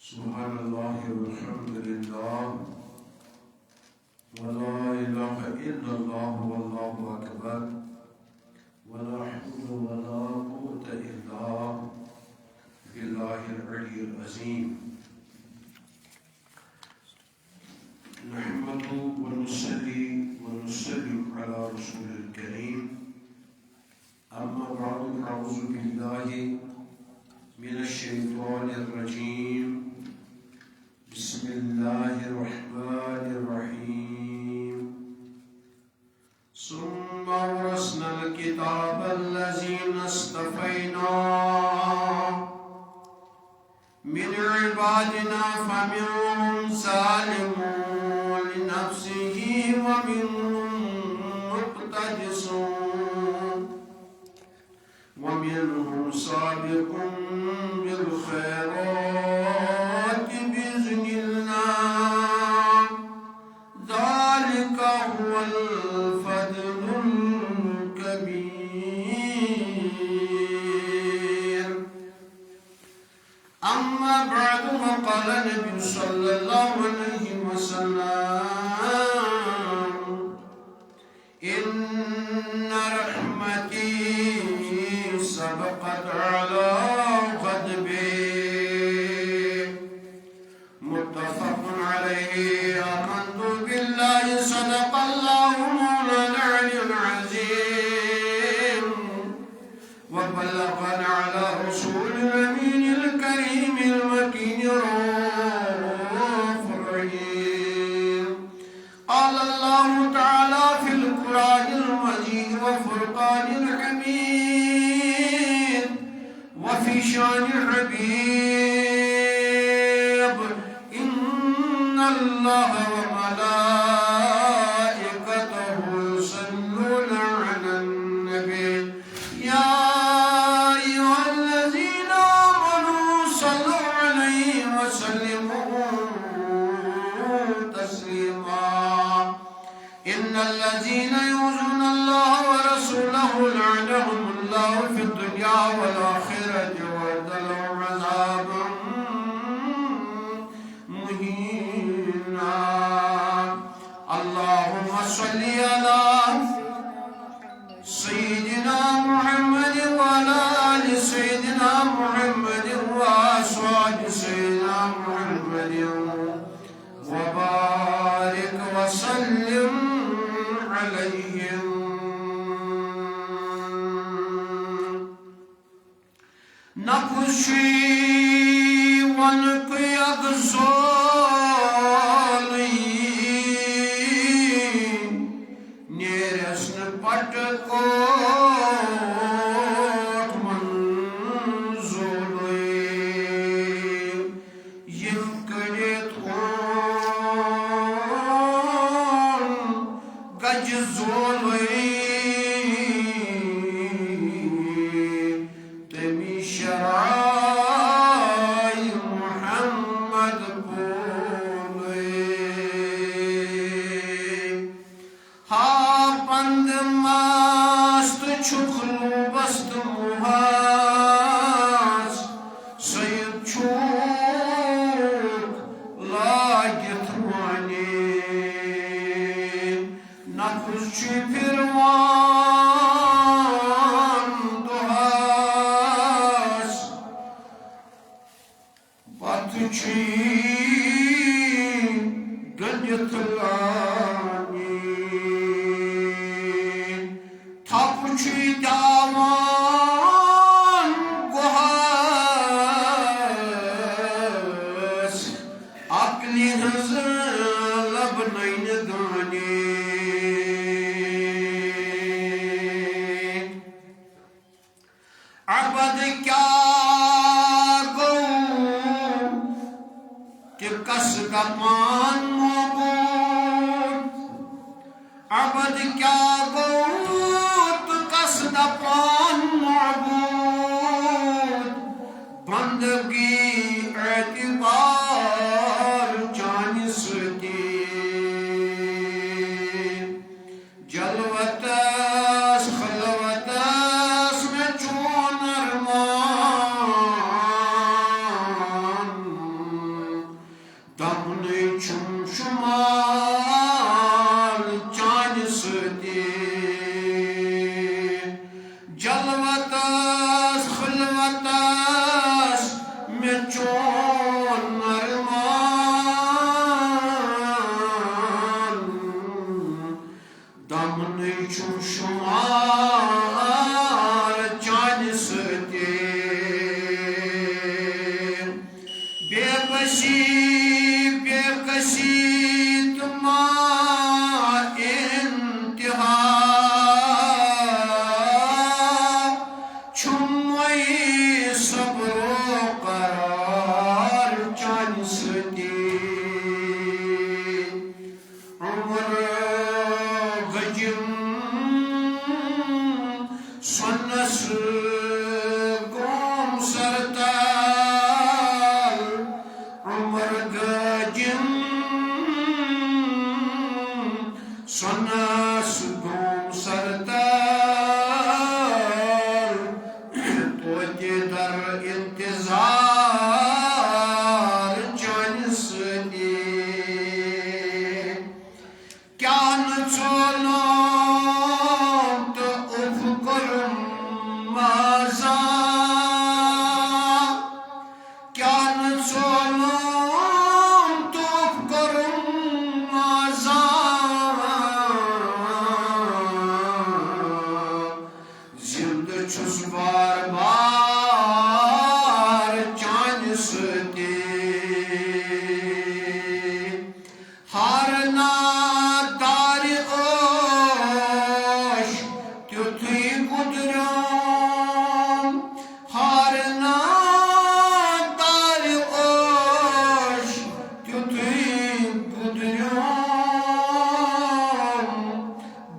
سبحان اللہ والحمد للہ ولا الہ الا اللہ واللہ اکبر ولا حول ولا قوة الا باللہ العلی العظیم نحمد ونصلي ونسلم على رسول الكريم اما بعد اعوذ باللہ من الشیطان الرجیم بسم اللہ الرحمن الرحیم ثم ورثنا الكتاب الذين اصطفينا من عبادنا فمنهم ظالم لنفسه ومنهم مقتصد ومنهم سابق بالخيرات بإذن الله ذلك هو الفضل الكبير أما بعد فقال النبي صلى الله عليه وسلم إن رحمتي سبقت على غضبي متفق عليه آمنت بالله صدق الله مولانا العلي العظيم وبلغنا على رسول الأمين الكريم المكين رؤوف رحيم قال الله تعالى في القرآن المجيد وفرقان الحميد وفي شان الحبيب إن الله وملائكته يصلون على النبي يا أيها الذين آمنوا صلوا عليه وسلموا تسليما إن الذين يؤذون الله ورسوله لعنهم الله في الدنيا والآخرة وأعد لهم عذابا مهينا اللهم صل على سيدنا محمد وعلى آل سيدنا محمد وأصحاب سيدنا محمد وبارك وسلم عليهم نقشي ونقيق زولي نيرسن پٹکوٹ منزولي يمكنت گج زولي تمی شرائع محمد بولي ہا پند ماست چھکلو بست محاس سید چھوک لاگت وانی نفس چھ پھروان دہاس بات چھ گنجت لانی تھپ چھ داوان گوہاس عقلی ہز لب نین دانی عبد کیا گو کہ کس کا مان موجود عبد کیا گو تو کس کا پان معبود بندگی اعتبار جانی ستی جلوتس خلوتس میں چون ارمان چون ارمان دمن چون شمار چان ستی بے بسی تما انتہا چھموئی صبر و قرار چان ستی عمر غجم سنس گوم سرتال عمر غجم سنس گوم سرتال توتی در انتظار چان ستی کیا نچولوں تو افکرم مازا کیا نچولوں تو افکرم مازا زند چھس بار بار چان ستی ہارنا داری اوش تیتھی قدرم ہارنا داری اوش تیتھی قدرم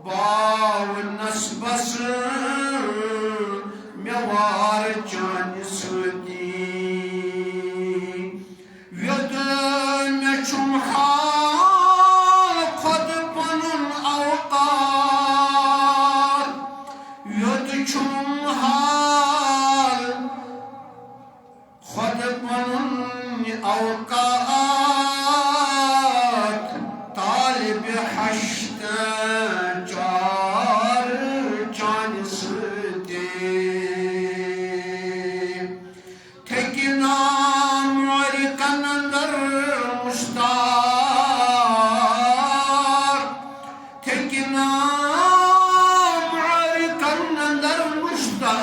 باو نسبس میوار چان ستی وید میں چھم حال خود پنن اوقات وید چھم حال خود پنن اوقات طالب حشت چار چان ستی تھکنا موری کنندر مشتاق تھکنا موری کنندر مشتاق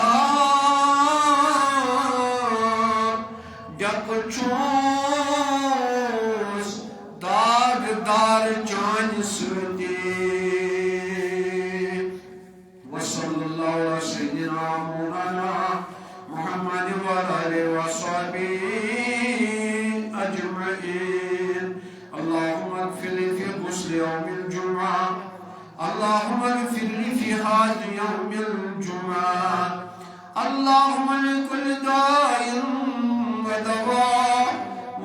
ڈک چوز داغ دار چان ستی وصلی اللہ علیہ سیدنا مولانا محمد وآلہ وصحبہ أجمعين اللهم اغفر لي في غسل يوم الجمعة اللهم اغفر لي في هذا يوم الجمعة اللهم لكل داء ودواء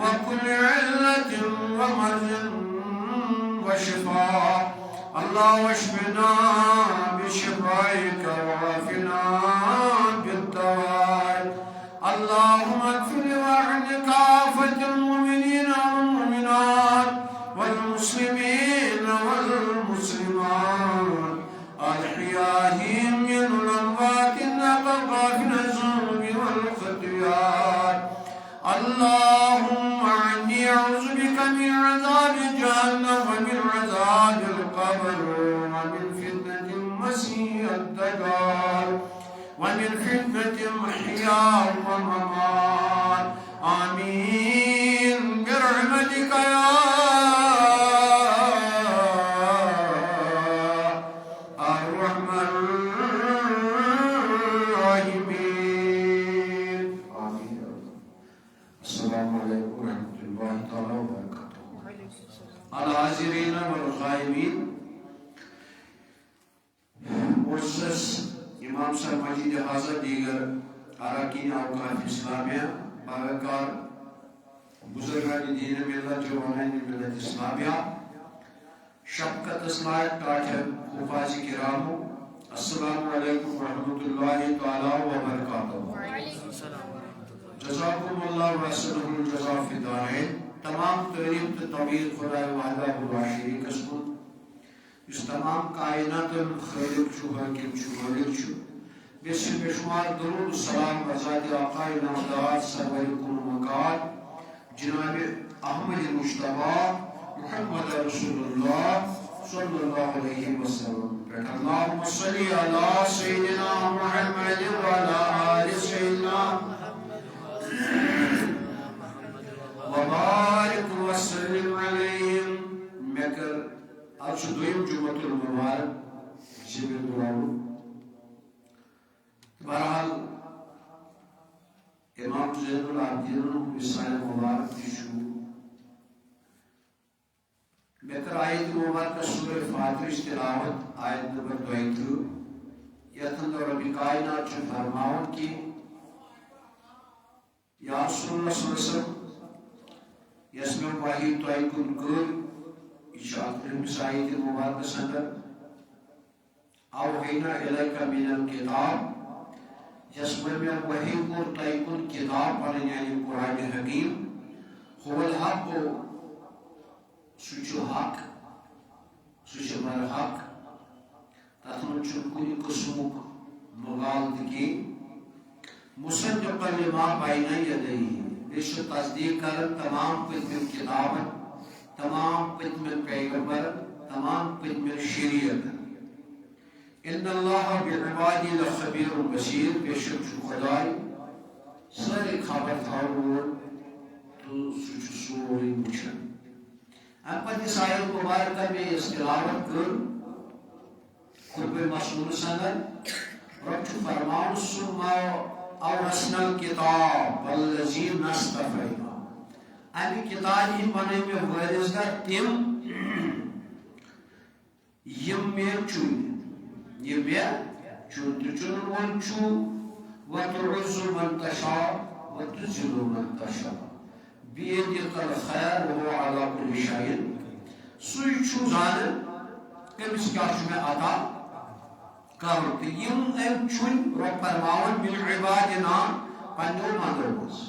وكل علة ومرض وشفاء الله واشفنا بشفائك وعافنا بالدواء اللهم اغفر وارحم كافة المؤمنين والمؤمنات والمسلمين والمسلمات الأحياء من الأموات الأبرار من الذنوب والخطيئات اللهم عني أعوذ بك من عذاب جهنم ومن عذاب القبر ومن فتنة المسيح الدجال ومن فتنة المحيا والممات آمين برحمتك يا أرحم الراحمين آمين. السلام عليكم ورحمة الله تعالى وبركاته. الحاضرين والغائبين معزز امام صاحب مجید حاضر دیگر اراکین اوقاف اسلامیہ باوقار بزرگان دین ملت جوانان ملت اسلامیہ شفقت اسلام ٹاٹھر حفاظ کرام السلام علیکم ورحمۃ اللہ تعالی وبرکاتہ. جزاکم اللہ وحسن الجزا فی الدارین. تمام تعریف تو طویل خدا وحدہ لا شریک اسمت اس تمام کائنات خالق چھو حاکم چھو مالک چھو بسم بشمار درود السلام بذات آقائنا ودعات سرور کن بزرگار جناب احمد مشتبہ محمد رسول اللہ صلی اللہ علیہ وسلم اللہم صلی علی سیدنا محمد وعلی آل سیدنا وبارک وسلم علیہم مگر آج دویم جمعۃ المبارک شبیر دعاو بہرحال امام زین العابدین وسائل مبارک تشو بہتر آیت مبارک سورہ فاتر تلاوت آیت نمبر 32 یتن رب کائنات چھ فرماون کی یا رسول اللہ صلی اللہ علیہ وسلم یسمع وحی توائی کن کر اشاعت رحمس آیت مبارک سندر اوحینا الیکا من الکتاب یسمع وحی کن توائی کن کتاب پڑھنے یعنی قرآن حکیم هو الحق سوچو حق سوچو بر حق تاتمن چنکوی قسمک مغالدگی مصدقا لما بین یدیہ بیشت تصدیق کرن تمام پتمن کتابت تمام پتمن پیغمبر تمام پتمن شریعت ان اللہ بعبادی لخبیر بصیر بیشت چو خدای ساری خبر تھاور تو سوچو سوری مچھن ام پتہ اس آیت مبارکہ میں اس تلاوت کر قرب مسئول سندر رب چو فرمان ثم اورثنا الکتاب والذین اصطفینا امی کتاب ہی بنے میں وارث گر تم یم میں چون یہ بیا چون تو چون ون چو وتعز من تشاء وتذل من تشاء بیدک الخیر وهو على كل شيء سوی چھو زانن کمس کیا چھو میں عطا کرو کہ یم ام چون رب فرماون من عبادنا پنو مندرس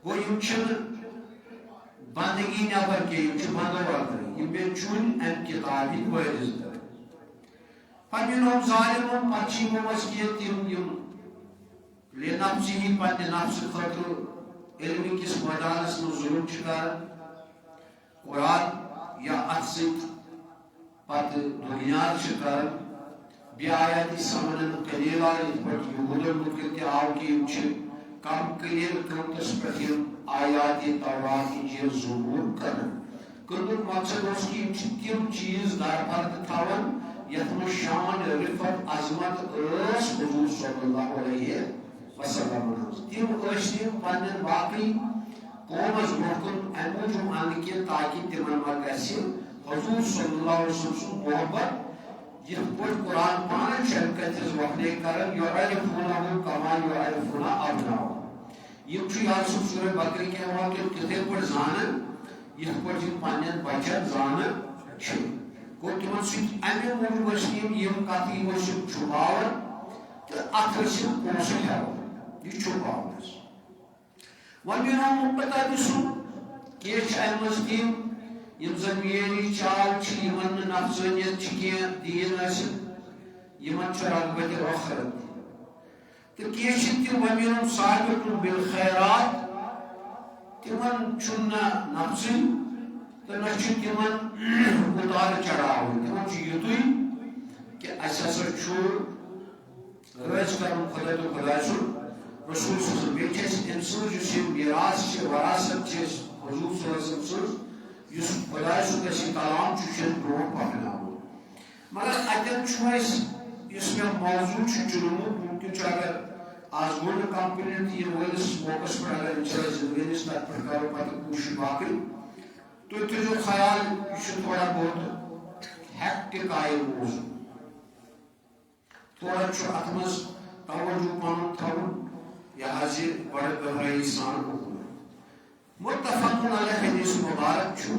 گو یم چھن بندگی نبر کے یم چھ بندو کر یم میں چون ام کتابی وارث کر پنو ظالمون پچھی مسکیت یم لنفسه پن نفس خاطر علمی کس مدارس میں ظلم چکار قرآن یا اتسک پت دنیا چکار بی آیاتی سمنن قلیل آیت پر یہودن مکرتی آو کی امچ کم قلیل کرتس پتیم آیاتی تورات انجیل ظہور کرن کردن مقصد اس کی امچ تیم چیز در پرد تاون یتم شان رفت عظمت اس حضور صلی اللہ علیہ وسلم تم اشتیم پنن باقی قوم از محکم اموجم آنکہ تاکہ تمن مگسی حضور صلی اللہ علیہ وسلم محبت یہ پوٹ قرآن پانا شرکت از وقنے کرن یعرفونہ کما یعرفونہ ابناؤ یہ چھو یاسم سورہ بکری کے واقع کتے پر زانن یہ پر جن پانین بچت زانن چھو کو تمن سوچ امی موجب اشتیم یہ کاتی وشم چھپاور تو اترسیم پوسن ہے یہ چھپاؤنس وَمِنْهُمْ مُقْتَدِسُونَ کیچ احمد تیم یم زمینی چال چھ یمن نفسانیت چھ کیا دین اسن یمن چھ رغبت آخرت تو کیچ تیم وَمِنْهُمْ سَابِقٌ بِالْخَيْرَاتِ تمن چھنا نفسی تو نچھ تمن اتار چڑھاؤ تمن چھ یتوی کہ اساسا چھو رج کرن خدا تو خدا سن رسول صلی اللہ علیہ وسلم بیچس انسان جس میراث چھ وراثت چھ حضور صلی اللہ علیہ وسلم یس خدا سن کسی کلام چھ برو پکناو مگر اتن چھوائس اس میں موضوع چھ جنوب ممکن چھ اگر آز گولڈ کمپنیت یہ ویلس موقس پر اگر انشاءاللہ زندگی اس تک پر کرو پتہ کوشش باقی تو جو خیال یہ تھوڑا بہت ہیکٹک آئی موضوع تھوڑا چھ اتمز توجہ پانو تھاون یا حاضر بڑے بہرائی سان حکومت متفقن علیہ حدیث مبارک چھو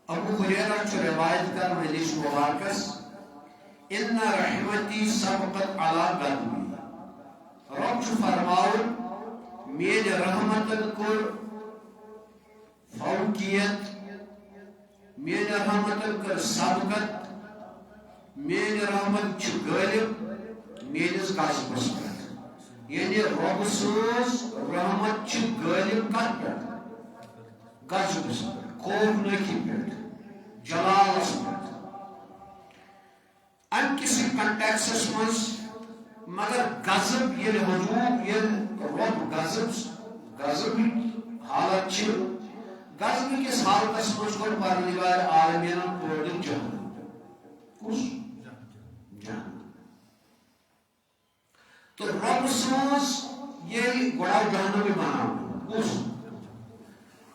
ابو ہریرہ چھو روایت کر حدیث مبارکس ان رحمتی سبقت علی غضبی رب چھو فرماؤ میرے رحمت کو فوقیت میرے رحمت کو سبقت میرے رحمت چھو غالب میرے غضبس پر یعنی رب سٕنٛز رحمت چھِ غٲلب کتھ پٮ۪ٹھ غضبس پٮ۪ٹھ خوفنٲکی پٮ۪ٹھ جلالس پٮ۪ٹھ امہِ کِسٕے کنٹیکسس منٛز مگر غضب ییٚلہِ حضوٗر ییٚلہِ رب غضبٕچ حالت چھِ غضبہٕ کِس حالتس منٛز کوٚر پروردگار عالمیٖنن پٲدٕ جہنم کُس جہنم تہٕ رب سٕنٛز ییٚلہِ گۄڈٕ آو جہنمٕے بناونہٕ کُس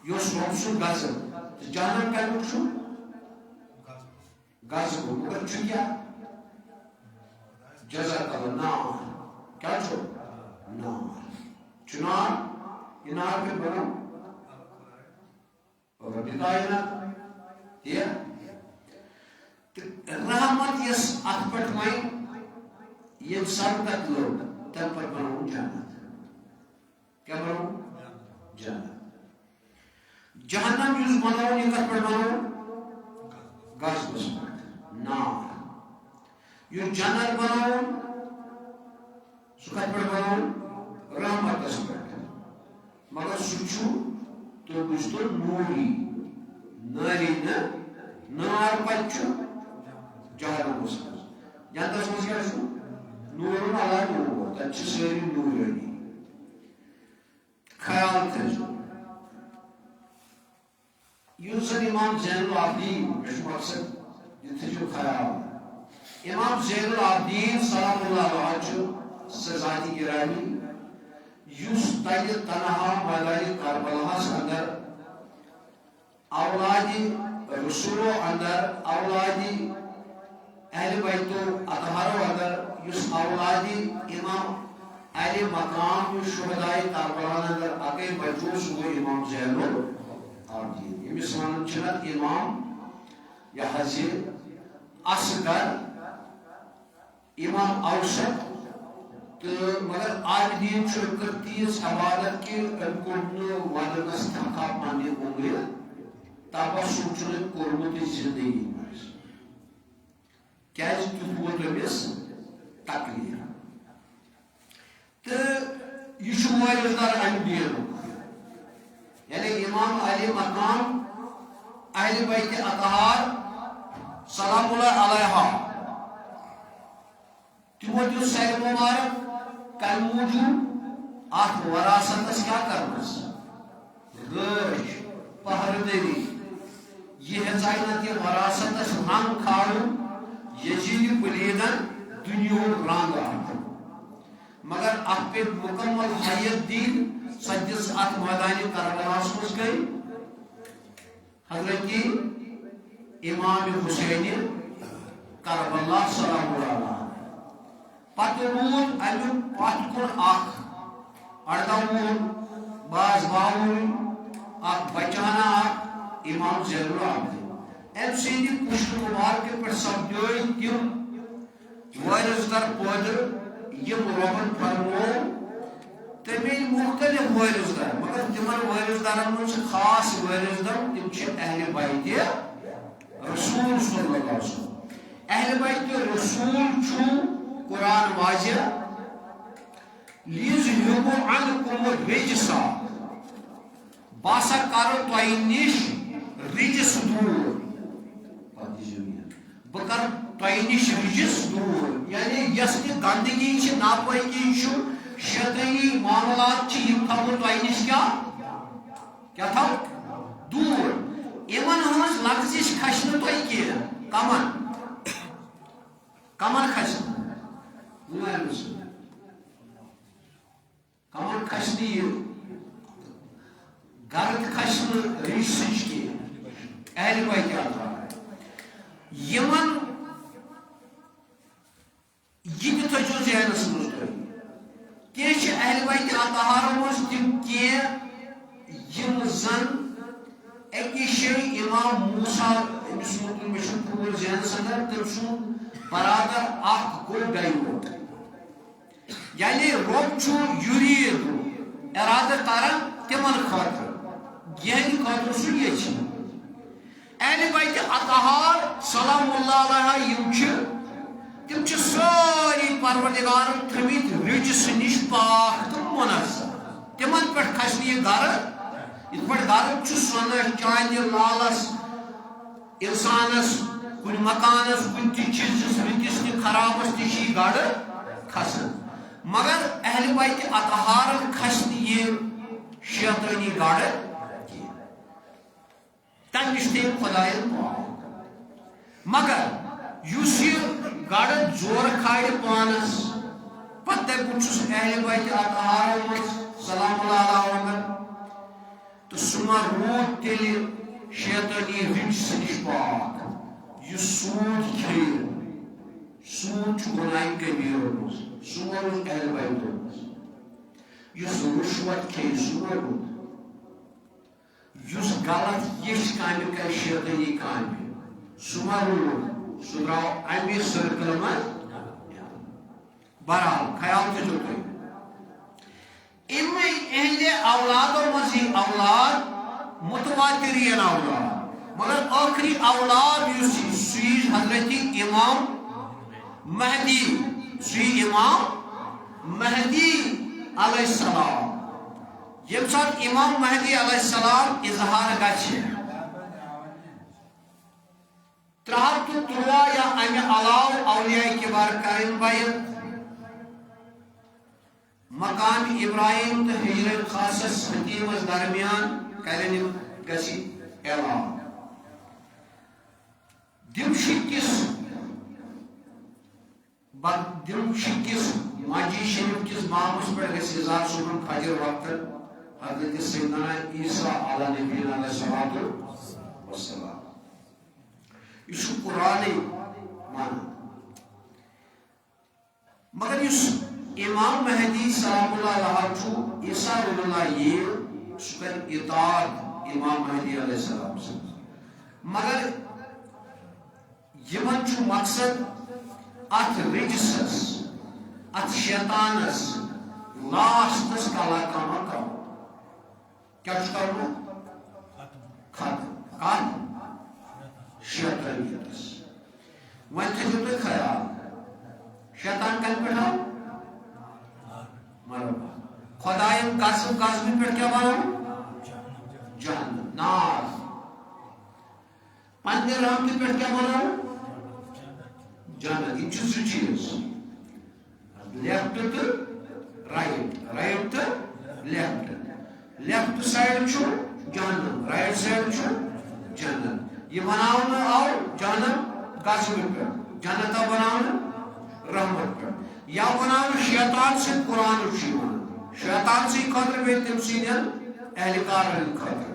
یُس رب سُنٛد غضب تہٕ جہنم کمیُک چھُ غضب مگر چھُ کیٛاہ جزاک اللہ نار کیٛاہ چھُ نار چھُ نار یہِ نار کتہِ بنوو ربِ کائنات یہ رحمت یس ات پہ وی یم سبقت لوگ تم پہ بنو جنت کیا بنو جنت جہنم یس بنو یہ کت پہ بنو غضبس پہ نار یس جنت بنو سہ کت پہ بنو رحمتس پہ مگر سہ تو کچھ تو نوری ناری نار پچ جہنم جنتس مز کیا نور علا نور تب ساری نورانی خیال تھو اس زن امام زین العابدین مجھ مقصد یہ تھو خیال امام زین العابدین سلام اللہ علیہ ذاتی گرامی یس تل تنہا میدان کربلاہس اندر اولاد رسولو اندر اولاد اہل بیتو اطہارو اندر یس اولاد امام اہل مقام شہداء کربلا اندر اکے بچوس وہ امام زین العابدین یمس ونان چھنت امام یہ حضر اصغر امام اوسط مگر عابدین کر تیز عبادت کے ودنس تھکا پانے عمر تبسم کورمت زندگی مز کیاز ووت تمس تکلیف تو یہ وارثدار امہ دین یعنی امام علی مقام اہل بیت اطہار سلام اللہ علیہ تمو دیت سر مبارک کل موجود ات وراثتس کیا کرنس رٲچھ پہرٕدٔری یہ ہیٚژاے یہ وراثتس رنگ کھالُن یزید پلیدن دنیا رنگ آن مگر ات پہ مکمل حیت دین سجس ات میدان کربلاس مز گئی حضرت امام حسین کربلا سلام اللہ پتہ رود امیک پت کن اردہ وُہُر باز باوُن بچانہ امام زین العابدین ام سند پشت مبارک پہ سپدے تم وارث در پودر یم ربن فرمو تمے مختلف وارث در مگر تمن وارث درن من خاص وارث در تم اہل بیت رسول صلی اللہ علیہ وسلم اہل بیت رسول قرآن واضح لیذہبوا عنکم الرجس باسا کرو تۄہہِ نش رجس دور بہ کر تۄہہِ نش رجس دور یعنی یس تہ گندگی چھ ناپاکی چھ شیطانی معاملات چھ یم تھاو تۄہہِ نش کیا تھاو دور یمن ہنز لفظش کھس نہ تۄہہِ کینٛہہ کمن کھس کمن کھس گرد کھس رجسچ کی اہل بیت اطہار یمن یہ تھو ذہنس مز تھی کی اہل بیت اطہار مز تم کی یم زن اکی شی امام موسیٰ امس مشن پور ذہنس اندر تم سن برادر اخ گو ڈائیوٹ یعنی رب چھو یرید ارادہ کرن تمن خاطر یہن خاطر سن یہ اہل بیت اطہار سلام اللہ علیہ یم تم ساری پروردگار تھمت رجس نش پاک تو منظم تمن پہ کھس یہ گر یہ پہ گر سن چاندی لالس انسانس کن مکانس کن تہ چیزس رتس تہ خرابس تہ گڑ کھسان مگر اہل بیت اطہار کھس یہ شیطانی گڑ تم نش تم خدائن مگر اس گڑ زور کھاڑ پانس پتہ بچس اہل بیت اطہار سلام اللہ علیہ تو سما روت تیل شیطانی رجس نش پاک یہ سود کھیر سود گناہ کبیر سما روت اہل بیت یہ رشوت کھیر سما روت اس غلط یہ کامہ کر شیطانی کامہ سما روت سہ درو امی سرکل من بہرحال خیال تھو تھی اہل اولادوں مزی اولاد متواترین اولاد مگر آخری اولاد سی حضرت امام مہدی امام مہدی علیہ السلام یم سات امام مہدی علیہ السلام اظہار گچھے 313 یا امہ علاوہ اولیاء کبار کرن بیان مقام ابراہیم تو ہجر خاصس حکیمس درمیان کرن گسی اعلان دمشقس ماجی شریف کس مامس پہ گسی ذات صبح فجر وقت حضرت سیدنا عیسیٰ علیہ نبی علیہ الصلوۃ والسلام یہ قرآن مان مگر اس امام مہدی سلام اللہ علیہ عیسیٰ اللہ یہ سکر اطاعت امام مہدی علیہ السلام سے مگر یمن چھ مقصد ات رجسس ات شیطانس لاسٹس کلا کما کرو کیا کرو ختم شیطانیتس ون تھو تھی خیال شیطان کن پہ مرحبا خدائن قسم قسم پہ کیا بنو جہنم نار پنہ رحمت پہ کیا بنو جنت یہ سہ چیز لیفٹ تو رائٹ رائٹ تو لیفٹ لیفٹ سائڈ جہنم رائٹ سائڈ جنت یہ بناؤ آو جہنم قسم پہ جنت بناؤ رحمت پہ یا بناؤ شیطان سے قرآن شیطان سے خطر بے تم سین اہلکار خطر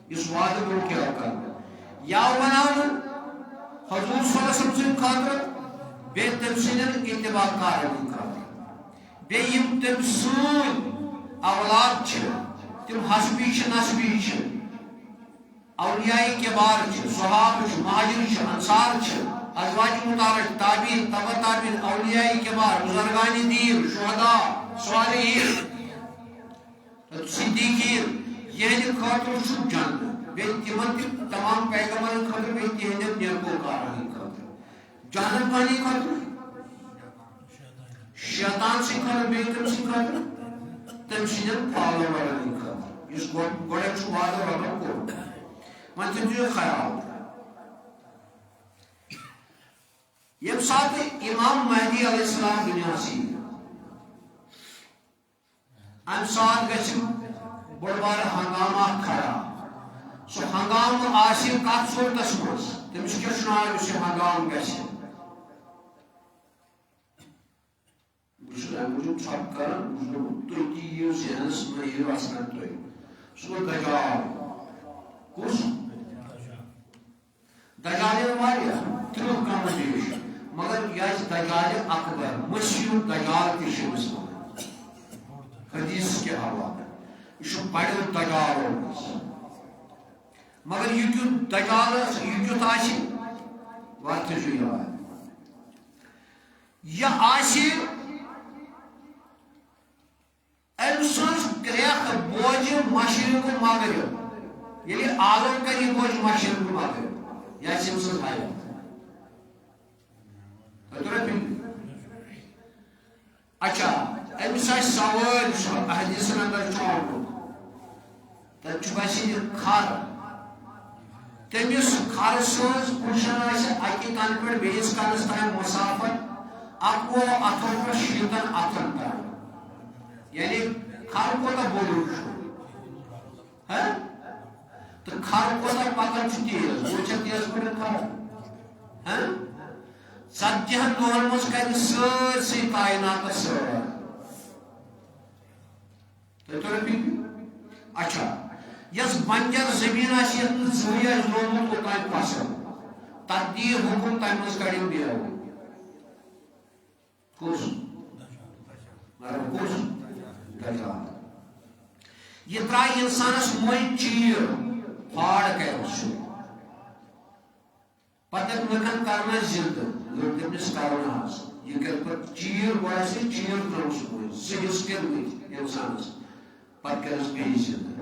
اس وعدہ میں کیا کرنا یا بناؤ حضور صلی اللہ علیہ وسلم خاطر بے تم سین اتباع کار خاطر بے یم تم سن اولاد تم حسبی نسبی اولیاء کبار صحاب مہاجر انصار ازواج مطارق تابعین تبع تابعین اولیاء کبار بزرگان دین شہداء صالحین صدیقین یہ خاطر جنت بے تمن تمام پیغمبرن خاطر بے تہند نیکو کارن خاطر جہنم پانی خاطر شیطان سے خاطر بے تم سے خاطر تم سین فالوورن خاطر اس گوڑے وعدہ رب کو من تجھے خیال یم سات امام مہدی علیہ السلام دنیا سی ام سات گچھ بڑ بار ہنگامہ کھڑا سو ہنگام آسی کت صورتس مز تمس کیا شنار اس ہنگام گچھ موجود سب کرن تھی یہ ذہنس میں یہ وسن تھی سو دجال کس دجال واریاہ ترہ کم دیش مگر یہ دجال اکبر مسیح دجال تشمس حدیث کے حوالے یہ بڑے دجال مگر یہ کیوں دجال یہ کیوں آسی وقت یہ آسی ام سن کریک بوجھ مشرق مغرب یعنی عالم کری بوجھ مشرق مغرب یہ سم سن آیا اچھا امس سوال حدیث اندر آمت تب بسے کھر تمس کھر سز کشن اکہ کن پہ بیس کنس تام مسافت 11 اتھو پہ 6 اتھن تام یعنی کھر کوتا بوڑ تو کھر کوتا پکان تیز وہ تیز پہ کھر 40 دہن مز کر سرسی کائنات سر اچھا یس بنجر زمین زوی لوگمت اوتان پسند تک دی حکم تم مز کڑی بیو کس کس دجال یہ ترائی انسانس مل چیر پھاڑ کر پتہ لکن کرنا زند لڑکس کرنا یہ کر پہ چیر ویسے چیر تروس سہس کر انسانس پتہ کرس بیس زند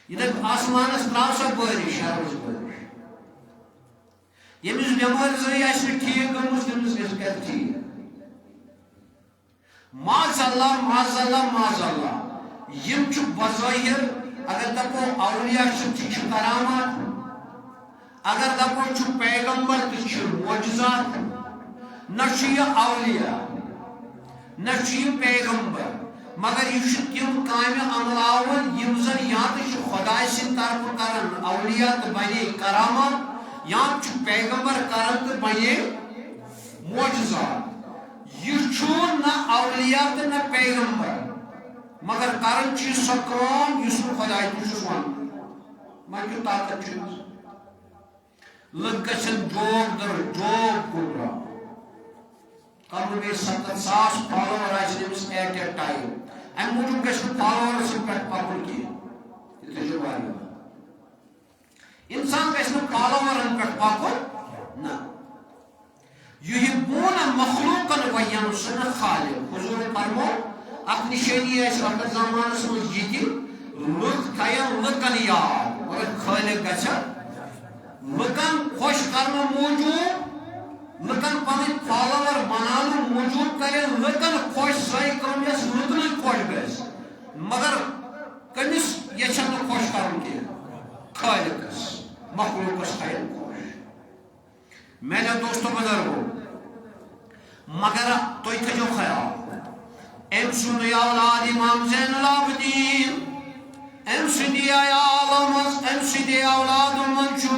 یہ دپ آسمانس تراو سا بارش روز بارش یمس بیمار زی آس ٹھیک گمس تمس گھس کر ٹھیک معاذ اللہ معاذ اللہ معاذ اللہ یم چھ بظاہر اگر دپو اولیاء چھ کرامات اگر دپو چھ پیغمبر چھ معجزات نہ یہ اولیاء نہ یہ پیغمبر مگر یہ تم کام عملاون یم زن یا تو خدا سن طرف کرن اولیاء تو بنے کرامات یا پیغمبر کرن تو بنے معجزات یہ نہ اولیاء تو نہ پیغمبر مگر کرن چیز سو کام اس خدا ون من کی طاقت لگ گھن جوب در جوب گمرا کم بیس 70,000 فالوور آمس ایٹ اے ٹائم ام موجود گھن فالوور سن پہ پکن کی انسان گھن فالوورن پہ پکن نا یحبون مخلوقا وینسون خالق حضور فرمو اخ نشانی وقت زمانس مز یہ لک تھین لکن یاد مگر خالق گھن لکن خوش کرنا موجود لکن پن فالوور بنانا موجود کرے لکن خوش سی کم یس لکن خوش گھس مگر کمس یچن خوش کرن کی خالقس مخلوقس خیر خوش میرے دوستو بزرگو مگر تو تھو خیال ام سن اولاد امام زین العابدین ام سندی عالم ام سندی اولاد منچو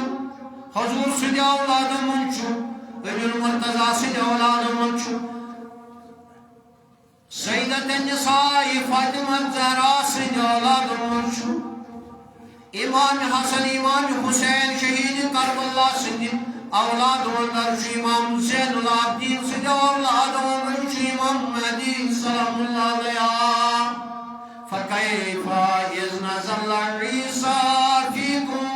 حضور سندی اولاد منچو ابن المرتضی سندی اولاد منچو سیدت النساء فاطمہ زہرا سندی اولاد منچو امام حسن امام حسین شہید کربلا سندی اولاد وندر امام زین العابدین سندی اولاد وندر امام مہدی سلام اللہ علیہ فکیف اذ نزل عیسی فیکم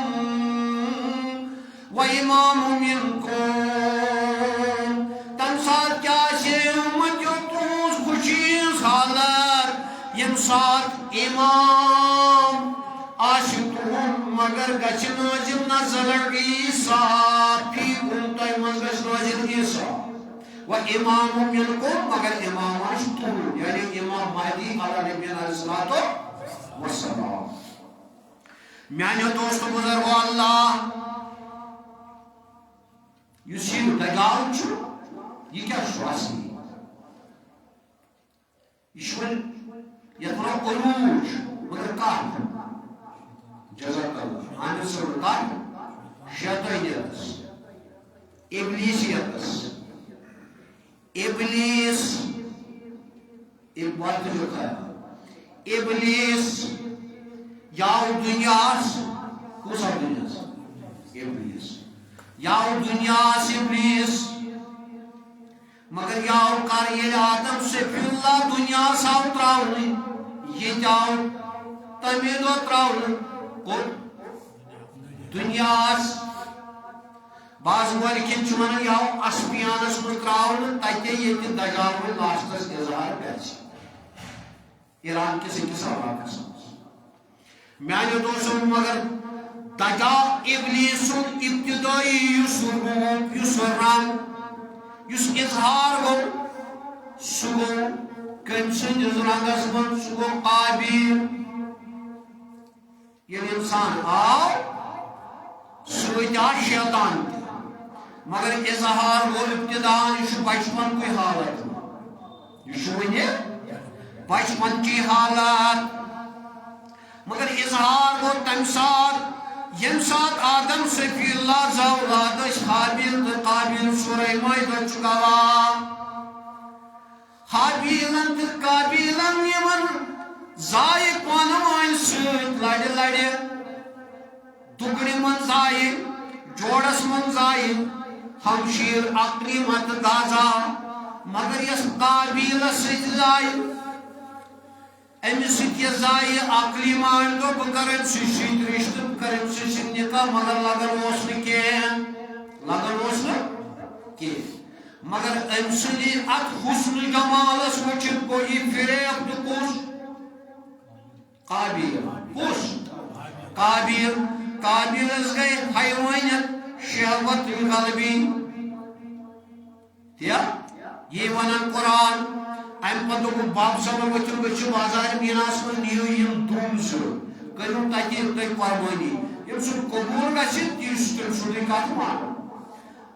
وامام منکم تم ساتھ کیا سے امت جو تروس خوشی حالت یم ساتھ امام عاشقون مگر گچ نازل نزل عیسی فیکم تو من گچ نازل عیسی و امام منکم مگر امام عاشقون یعنی امام مہدی علیہ الصلوۃ والسلام میانو دوست بزرگو اللہ یہ دجال یہ کیا اصلی یہ عروج مگر کار جزاک اللہ عامر صاحب کار شیطانیت ابلیسیت ابلیس ایک بات جو کہا ابلیس یاو دنیاس کس آو دنیاس ابلیس یاو دنیاس ابلیس مگر یاو کار یہ آدم سے پھر اللہ دنیاس آو تراؤنی یہ جاؤ تمیدو تراؤنی کن دنیاس بعض ملکن چمن یاو اسپیانس من تراؤنی تاکہ یہ دجال میں لاشتس اظہار پیچ ایران کسی کس علاقہ سمجھ میانو دوستوں مگر تجا ابلیس ابتدائی یس رنگ یس اظہار گو سو کم سندس رنگس من سو قابیل یہ انسان آو سوچا شیطان مگر اظہار گو ابتدان یہ بچپن کی حالت یہ بچپن کی حالت مگر اظہار گو تم سات یم سات آدم صفی اللہ زولادش حابیل تو قابیل سورہ مائدہ چکاوا حابیلن تو قابیلن یمن زائی پانوائن سوت لڑ لڑ دگڑی من زائی جوڑس من زائی ہمشیر اقلی مت دازا مگر یس قابیل سید زائی امس یہ زائی عقلی مان تو بکرم سیشید رشتہ بکرم سیشید نکاح مگر لگن اوسن کی مگر امسلی ات حسن جمالس وچت کوئی فریب تو کس قابیل کس قابیل اس گئے حیوانیت شہوت قلبی کیا یہ ونن قرآن ام پتہ کو باپ صاحب وچن گچ بازار میناس من نیو یم دوم سو کرو تاکہ تہ قربانی یم سو قبول گچھ تیس تم سو کات مان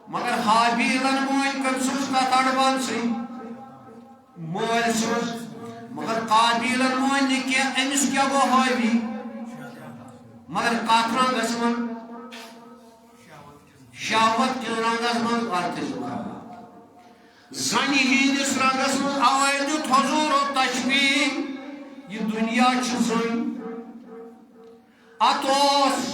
مگر حابیلن موین کم سوس کا تڑبان سی مول سوس مگر قابیلن موین کیا امس کیا گو حابی مگر کاتران گسمن شہوت کے رنگس من ارتش زنی ہندس رنگس من اوید حضور و تشبیح یہ دنیا چھ زن اتوس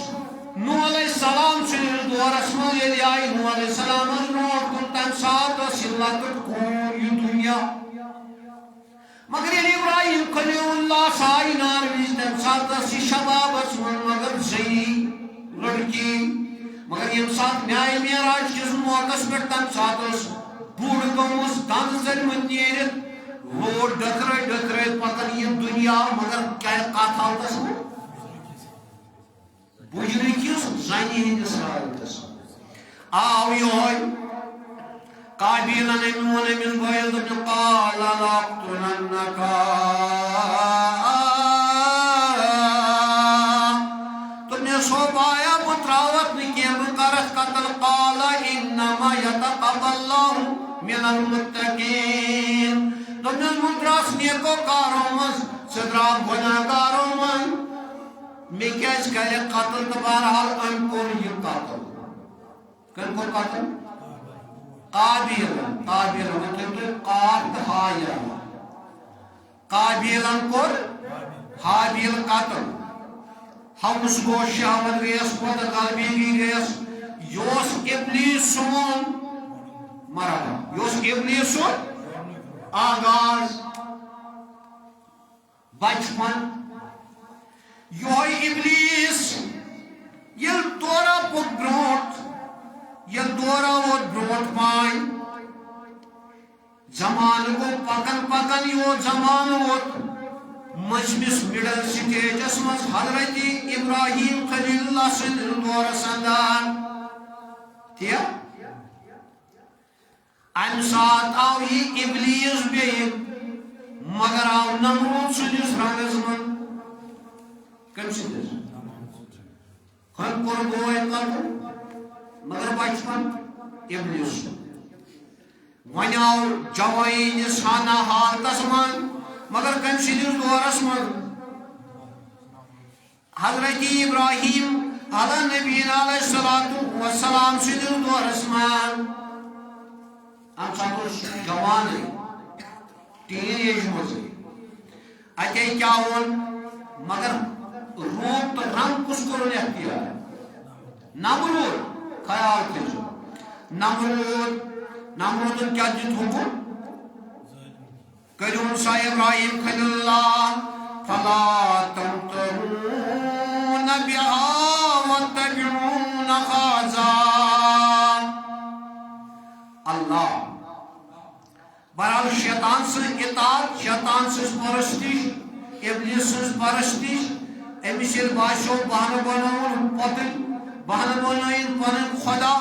نو علیہ السلام سن دورس من یہ آئی نو علیہ السلام نوٹ کن تم سات سلت کون یہ دنیا مگر یہ ابراہیم خلیل اللہ سائی نارویز تم سات سی شباب من مگر زنی لڑکی مگر یم سات میائی میراج کس موقع پر تم سات بوڑ گمس دن زن من نیرت روڈ ڈکرے پکن یہ دنیا مگر کیا کات حالتس بجری کس زنی ہندس حالتس آو یہ قابیلن امون من بویل دن قال لاقتلنکا تم نے صوبایا متراوت نکی مقرد قتل قال انما یتقبل اللہ من المتقین تم نے مدراس نیکو کاروں من صدراب گناہگاروں من میں کیس کرے قتل تبارحال ان کو یہ قتل کن کو قتل قابیل مطلب قات ہایا قابیلن کو حابیل قتل حوث کو شہوت گیس خود قلبی گیس یوس ابلیس سون مرحبا یوس ابلیس سون آغاز بچپن یہ ابلیس یہ دورا پک بروٹ یہ دورا وہ بروٹ پائیں زمان کو پکن یہ زمان وہ مجمس مڈل سٹیجس مز حضرت ابراہیم خلیل اللہ سند دور سندان کیا ام سات آو یہ ابلیس بے مگر آو نمرود سندس رنگس من کم سندس خن کور گوئے قتل مگر بچپن ابلیس ون آو جوائن سانا حالتس من مگر کم سندس دورس من حضرت ابراہیم علیہ نبی علیہ السلام سندس دورس من ام ساتھ جوان ٹین ایج مزے اتے کیا ہون مگر روپ تو رنگ کس کو اختیار نمرود خیال کیجو نمرود کیا دیت حکم کرون سا ابراہیم خلیل اللہ فلا تمترون بها واتبعون خازا اللہ برحال شیطان سے اطاعت شیطان سے پرستش ابلیس سے پرستش امس یل باسو بہن بنون پتن بہن بنائن پنن خدا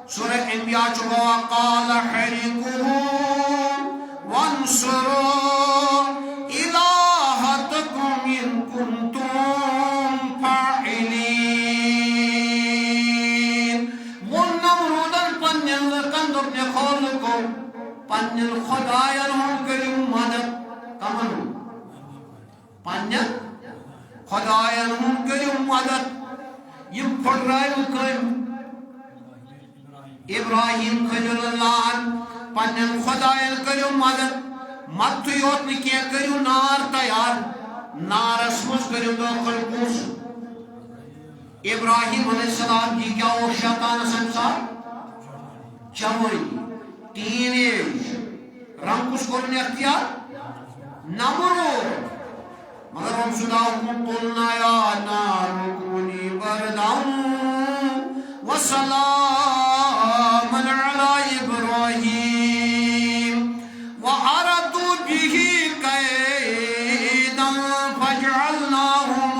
سورہ انبیاء چگوا قال حرقه وانصروا الہتکم ان کنتم فاعلین ون نمرودن پنن لکن دپنے خالقو پنن خدایان ہم کریو مدد کمن پنن خدایان ہم کریو مدد یم پھٹرائیو کم ابراہیم خلیل اللہ پنن خدایان کریو مدد مت یوت نکی کریو نار تیار نارس مز کریو داخل کس ابراہیم علیہ السلام کی کیا وہ شیطان سنسار جوانی تین ایج رنگ کس کرنے اختیار نمرود مگر ہم صدا حکم قلنا یا نار کونی بردان وسلاما علی ابراہیم وَأَرَدُوا بِهِ كَيْدًا فَجْعَلْنَاهُمُ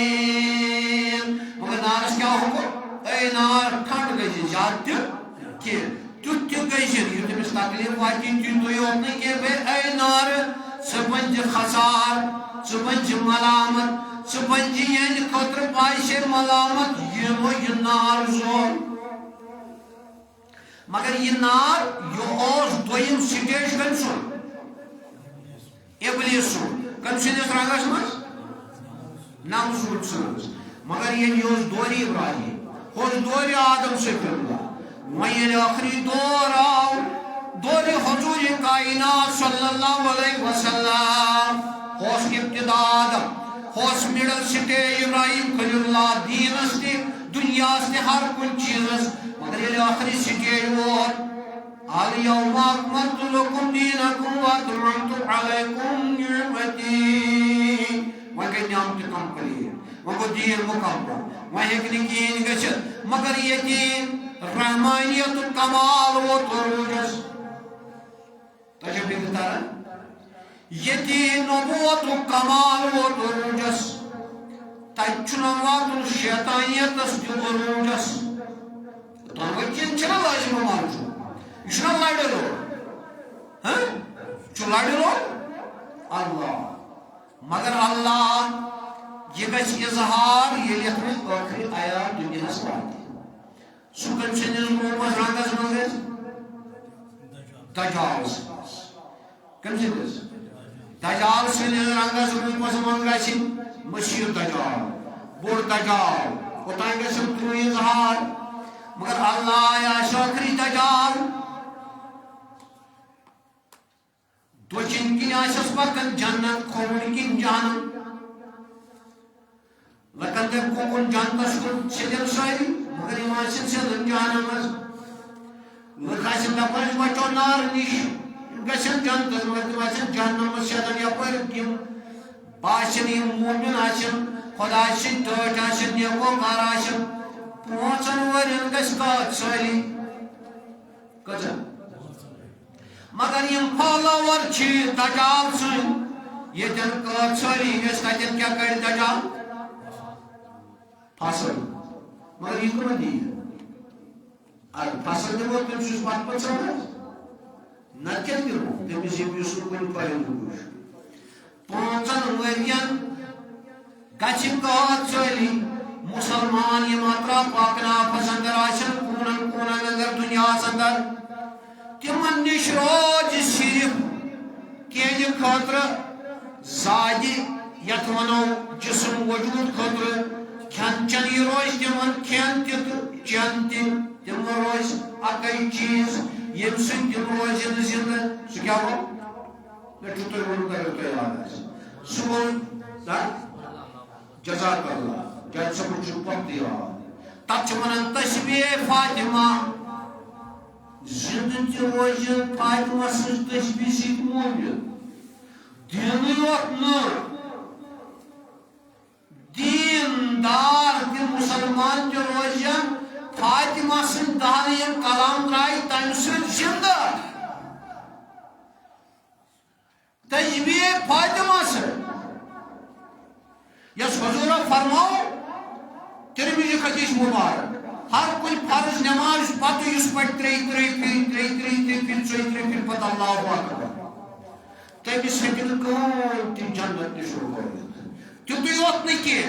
الْأَخْسَرِينَ مگر نارس کیا حکم اے نار ٹھنڈ گئی زیادہ کہ تیت گئی یہ تمس تکلیف واتی تیت یوت نہیں کہ اے نار سبنج خسار سبنج ملامت سبنج یہ خطر پائش ملامت یہ نار زور مگر یہ نار یہ دویم سٹیج کم سن ابلیس سن کم سنس رنگس مز نمرود سن مگر یہ دوری ابراہیم اور دوری آدم صفی اللہ وہیں آخری دور آو دوری حضور کائنات صلی اللہ علیہ وسلم خوش ابتدا آدم خوش مڈل سٹیج ابراہیم خلیل اللہ دین استے دنیا استے ہر کن چیز مگر یہ آخری سٹیج ووت اليوم اکملت لکم دینکم واتممت علیکم نعمتی وہاں کہ نعمت کمپلیٹ وہاں کو دین مکمل وہاں ایک نکین گشت مگر یہ دین رحمانیت کمال و تروجس تجھے بکتا ہے یہ دین نبوت کمال و تروجس تجھنوات شیطانیت اس تروجس تو وچین چلا لازم مانچو اشنا لائڈر ہو چو لائڈر ہو اللہ مگر اللہ یہ گش اظہار یہ لیکن آخری آیات دنیا سواتی سکن سنیز موپس رانگز منگز دجال کم سنیز دجال سنیز رانگز موپس منگز مسیح دجال بور دجال اتائیں گے سب تروئی اظہار مگر اللہ یا شاکری دجال دو چنکی آشس پکن جنت خون کی جانم لکن دے کون جانتا شکل سیدن سائی مگر ایمان سیدن جانم لکھاسن دپرش بچو نار نیش گشن جانتا مگر دپرشن جانم سیدن یا پر کیم باشن یم مومن آشن خدا آشن توٹ آشن نیکو کار آشن پونسن ورین گش کات سالی کجا مگر یم فالوور چھ دجال سن یہ تن کات سالی اس تجن کیا کر دجال فصل مگر یہ کنا دی فصل دے وہ تم سوس بات پچھا نکل کرو تم سے یوسف کو پائیں گوش پونسن ورین گچ کات سالی مسلمان یہ ماترا پاکنا پسند راشن کونن کونن اگر دنیا سندر تمن نش روز صرف کینج خاطر زادی یت ونو جسم وجود خاطر کھین چن یہ روز تمن کھین تم چن تم روز اکی چیز یم سن تم روز زندہ سہ کیا ہو لٹو تو ون کر تو یاد ہے سو جزاک اللہ جائے سب کچھ پک دیا تک منن تشبیہ فاطمہ زندگی روزن فاطمہ سن تشبیہ سیت مومن دین یوت دین دار دین مسلمان جو روزن فاطمہ سن دہرین کلام درائی تم سن زندہ تشبیہ فاطمہ سن یس حضور فرماؤ ترمذی حدیث مبارک ہر کوئی فرض نماز پتہ اس پہ 33 پھر پتہ اللہ اکبر تمس ہیکن تم جنت شروع کر تیتھے یوت نہیں کی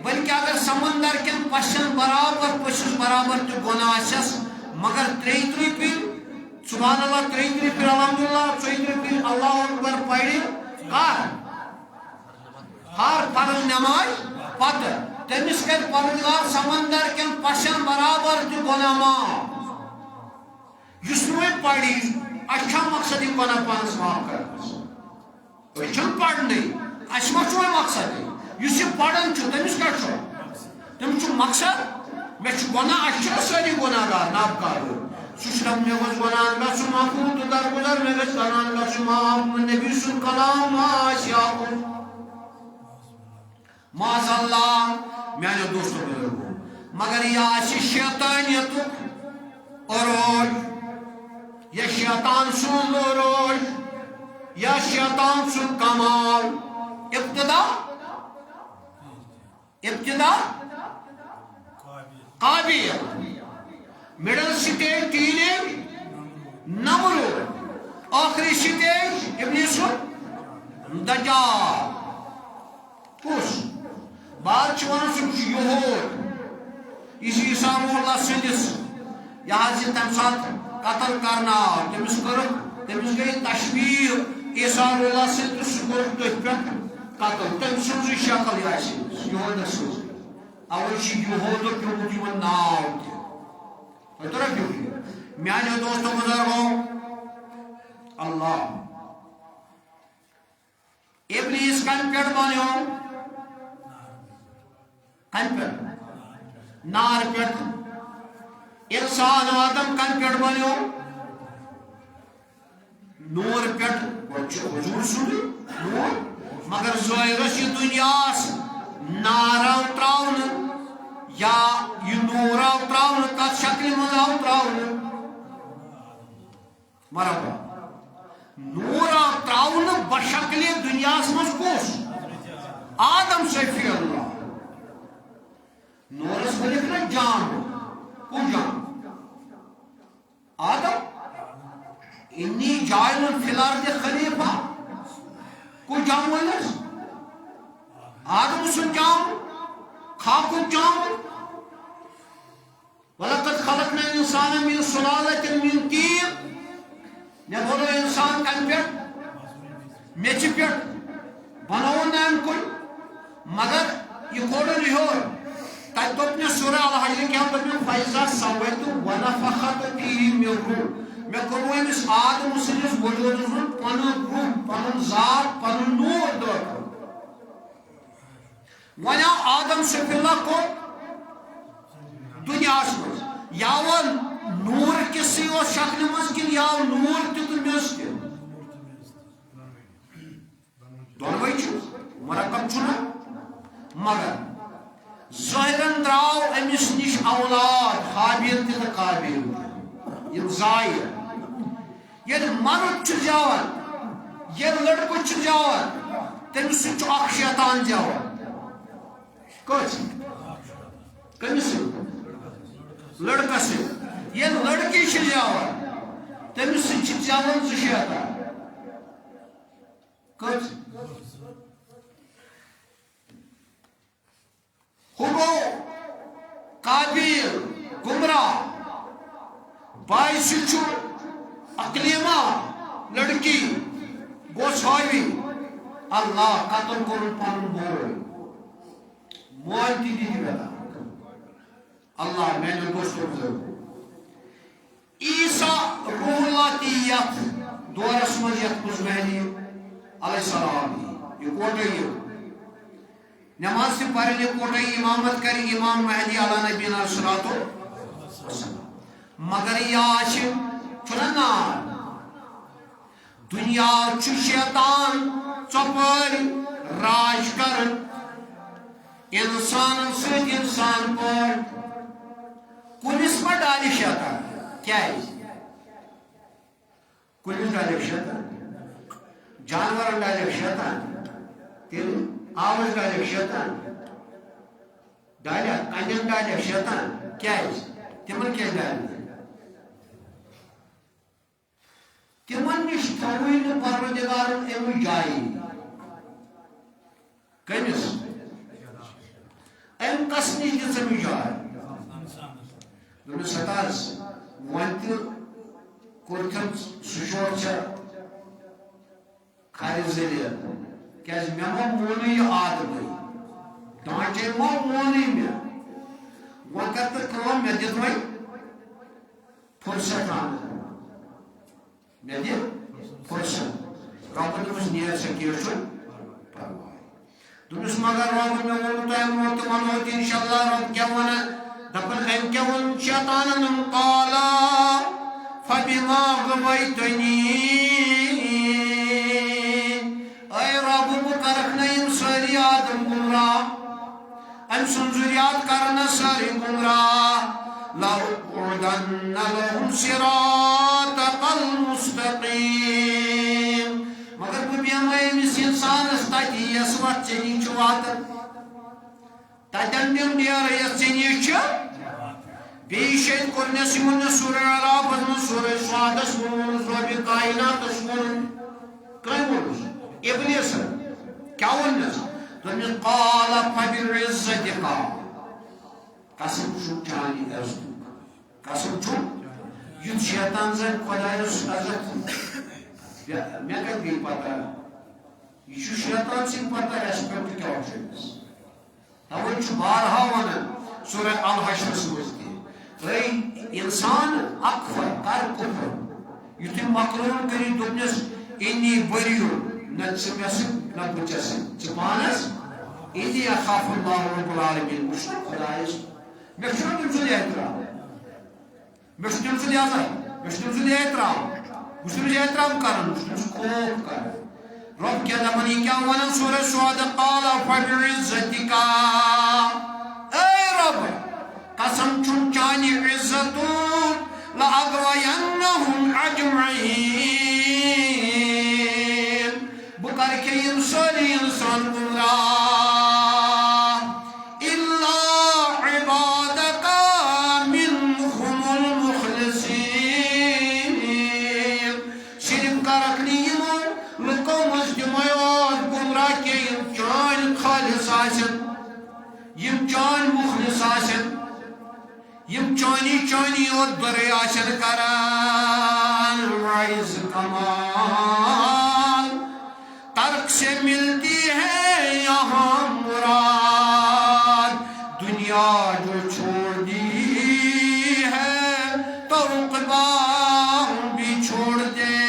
بلکہ اگر سمندر کن پشن برابر پشس برابر تو گناہ آسس مگر 33 پھر سبحان اللہ 33 پھر الحمدللہ 34 پھر اللہ اکبر پڑھ ہر فرض نماز پتہ تمس کر پروردگار سمندر کن پشن برابر تو گناہ معاف اس میں پڑھی اچھا مقصد یہ گناہ پانس معاف کرنا چھ پڑھنے اس ما چھ مقصد اس پڑھن چھ تمس کیا چھ تمس مقصد میں گناہ اچھا ساری گناہ گار نابکار سوچنا میں گوش گناہ گژھُن معفوٗ تہٕ درگُزر مےٚ گژھِ گناہ گژھُن معاف نبی سُنٛد کلام آسہِ آمُت معاذ اللہ میانیو دوستو بزرگو مگر یہ آسہِ شیطانیتُک عروج یہ شیطان سُنٛد عروج یا شیطان سُنٛد کمال ابتدا قابیل مڈل سٹیج ٹین ایج نمرود آخری سٹیج ابلیس دجال کس بعد ونان سہ یہود اس عیسیٰ روح اللہ سندس یہ تمہ سات قتل کرنا تمس گئی تشبیہ عیسیٰ روح اللہ سند سہ کور تھی پہ قتل تم سن شکل یہود سن اوے یہود پیومت یمن ناو تر میانو دوستو بزرگو اللہ ابلیس کن پہ بنو کن پہ نار پہ انسان آدم کن پہ بنو نور پہ حضور سن نور مگر ظاہرس یہ دنیا نار آو تراؤن یا یہ نور آو تراؤن تک شکل من آو تراؤن مرحبا نور آو تراؤن بشکل دنیا من کس آدم صفی اللہ نورس میں لکھنا جان کو جان آدم انی جائل فی الارض خلیفہ کو جان ونس آدم سن جان خاک جان وَلَقَدْ خَلَقْنَا الْإِنسَانَ مِنْ سُلَالَةٍ مِنْ طِينٍ نے بولو انسان کن پہ میچ پہ بناؤ نام کن مگر یہ کوڑن یور تک تو اپنے سورہ الحجر کیا بولنے فَإِذَا سَوَيْتُ وَنَفَخَتُ فِيهِ مِنْ رُوحٍ میں کرو امس آدم سندس وجودس من پنن روح پنن ذات پنن نور دور ونیا آدم صفی اللہ کو دنیا من یاون نور کسی اور شکل مز کن یا نور تس کی دونوئی مرکب چھنا مگر ظاہرن دراو امس نش اولاد حابیل تہ قابیل یم ظاہر یہ مرد جاوان یہ لڑکہ جاوان تمس اخ شیطان جاوان کس کمس لڑکا سے یہ لڑکی جاوان تمس جاوان ز شیطان کس ہوگو قابیل گمراہ باعث اقلیمہ لڑکی گوساوی اللہ قتل کر پن بول مول تی دی بیدا اللہ میں نے دوستوں عیسیٰ روح اللہ کی یت دورس مز یت کس مہدی علیہ السلام یہ کوٹے نماز سے پڑھنے کوٹے امامت کریں امام مہدی علیہ نبینا صلوات والسلام مگر یہ عاشق چھنا دنیا چھ شیطان چپر راج کر انسان سۭتۍ انسان پٲٹھۍ کُلِس ما ڈالہِ شیطان کیٛازِ کُلِس ڈالہِ شیطان جانورن ڈالہِ شیطان تیٚلہِ آواز ڈالے شیطان ڈالیا کنن ڈالیا شیطان کیا تمن کیا ڈالیا تمن نش تھوئی پروردگار ام جائی کمس ام کس نش دم جائے دس ہتاس ون ترتم سشور کھارِ ذریعہ کیا مے ما مون یہ آدمی ڈانچے ما مونی وہ کر تو مے دت وی فرصت آن مے دت فرصت رب دس نیر سا کی دس مگر رب مے ون تم ووت ونو انشاءاللہ رب کیا ون دپن ام کیا ون شیطان قال فبما غويتني اے رب بکرک نیم ساری آدم گمراہ ام سنزوریات کرنا ساری گمراہ لَأُقْعُدَنَّ لَهُمْ صِرَاطَكَ الْمُسْتَقِيمِ مگر ببیمہ امس انسانس تاکی یس وقت چنی چوات تاتن دم دیر یس چنی چو بیشت کرنس من سورہ عراف من سورہ سعادس من سورہ کائنات من کئی ونس ابلیس کیا ونس تمہیں قال فبالعزتک قسم چھو چانی عزت قسم چھو یہ شیطان زن خدایس عزت میں کت گئی پتہ یہ شیطان سے پتہ ریسپیکٹ کیا ہوچھنس توئی چھو بارہا ونن سورہ الحشر سوزتی اے انسان اکفر کر کفر یتھ مقرون کری دنس انی بریو نہ چمسن نہ بچسن چپانس انی اخاف اللہ رب العالمین مشرک خدایس میں چھو تم سے احترام میں چھو تم سے اعزاز میں چھو تم سے احترام مسلم سے احترام کرن مسلم سے خوف کرن رب کیا دمنی کیا ونن سورہ سعاد قال فبعزتک اے رب قسم چون چانی عزتون لأغوینہم اجمعین بکر کے انسانی انسان گمراہ الا عبادک منہم المخلصین صرف کرکنی لکو مجدمیات گمراہ کے یم چان خالص آسن یم چان مخلص آسن یم چانی چانی اور برے آشر کران وعز کمال ترک سے ملتی ہے یہاں مراد دنیا جو چھوڑ دی ہے تو عقبہ بھی چھوڑ دے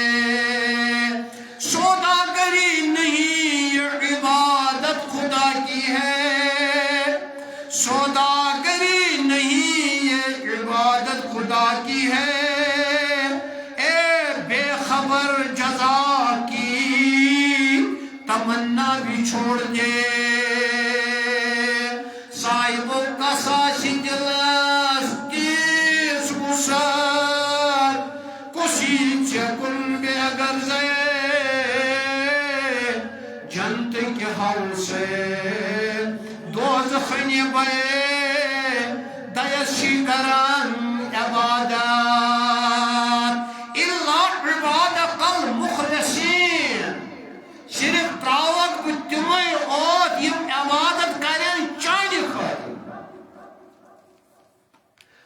سوداگری نہیں یہ عبادت خدا کی ہے سوداگری نہیں یہ عبادت خدا کی ہے اے بے خبر جزا کی تمنا بھی چھوڑ دے صاحب کا ساسی دلس تیس مسر کسی چکن بے غرضے جنت کے حول سے دوزخنی بے دیسی کران عبادت اللہ عبادت المخلصین صرف تراوک بتمائی اوت یم عبادت کریں چانی خواہد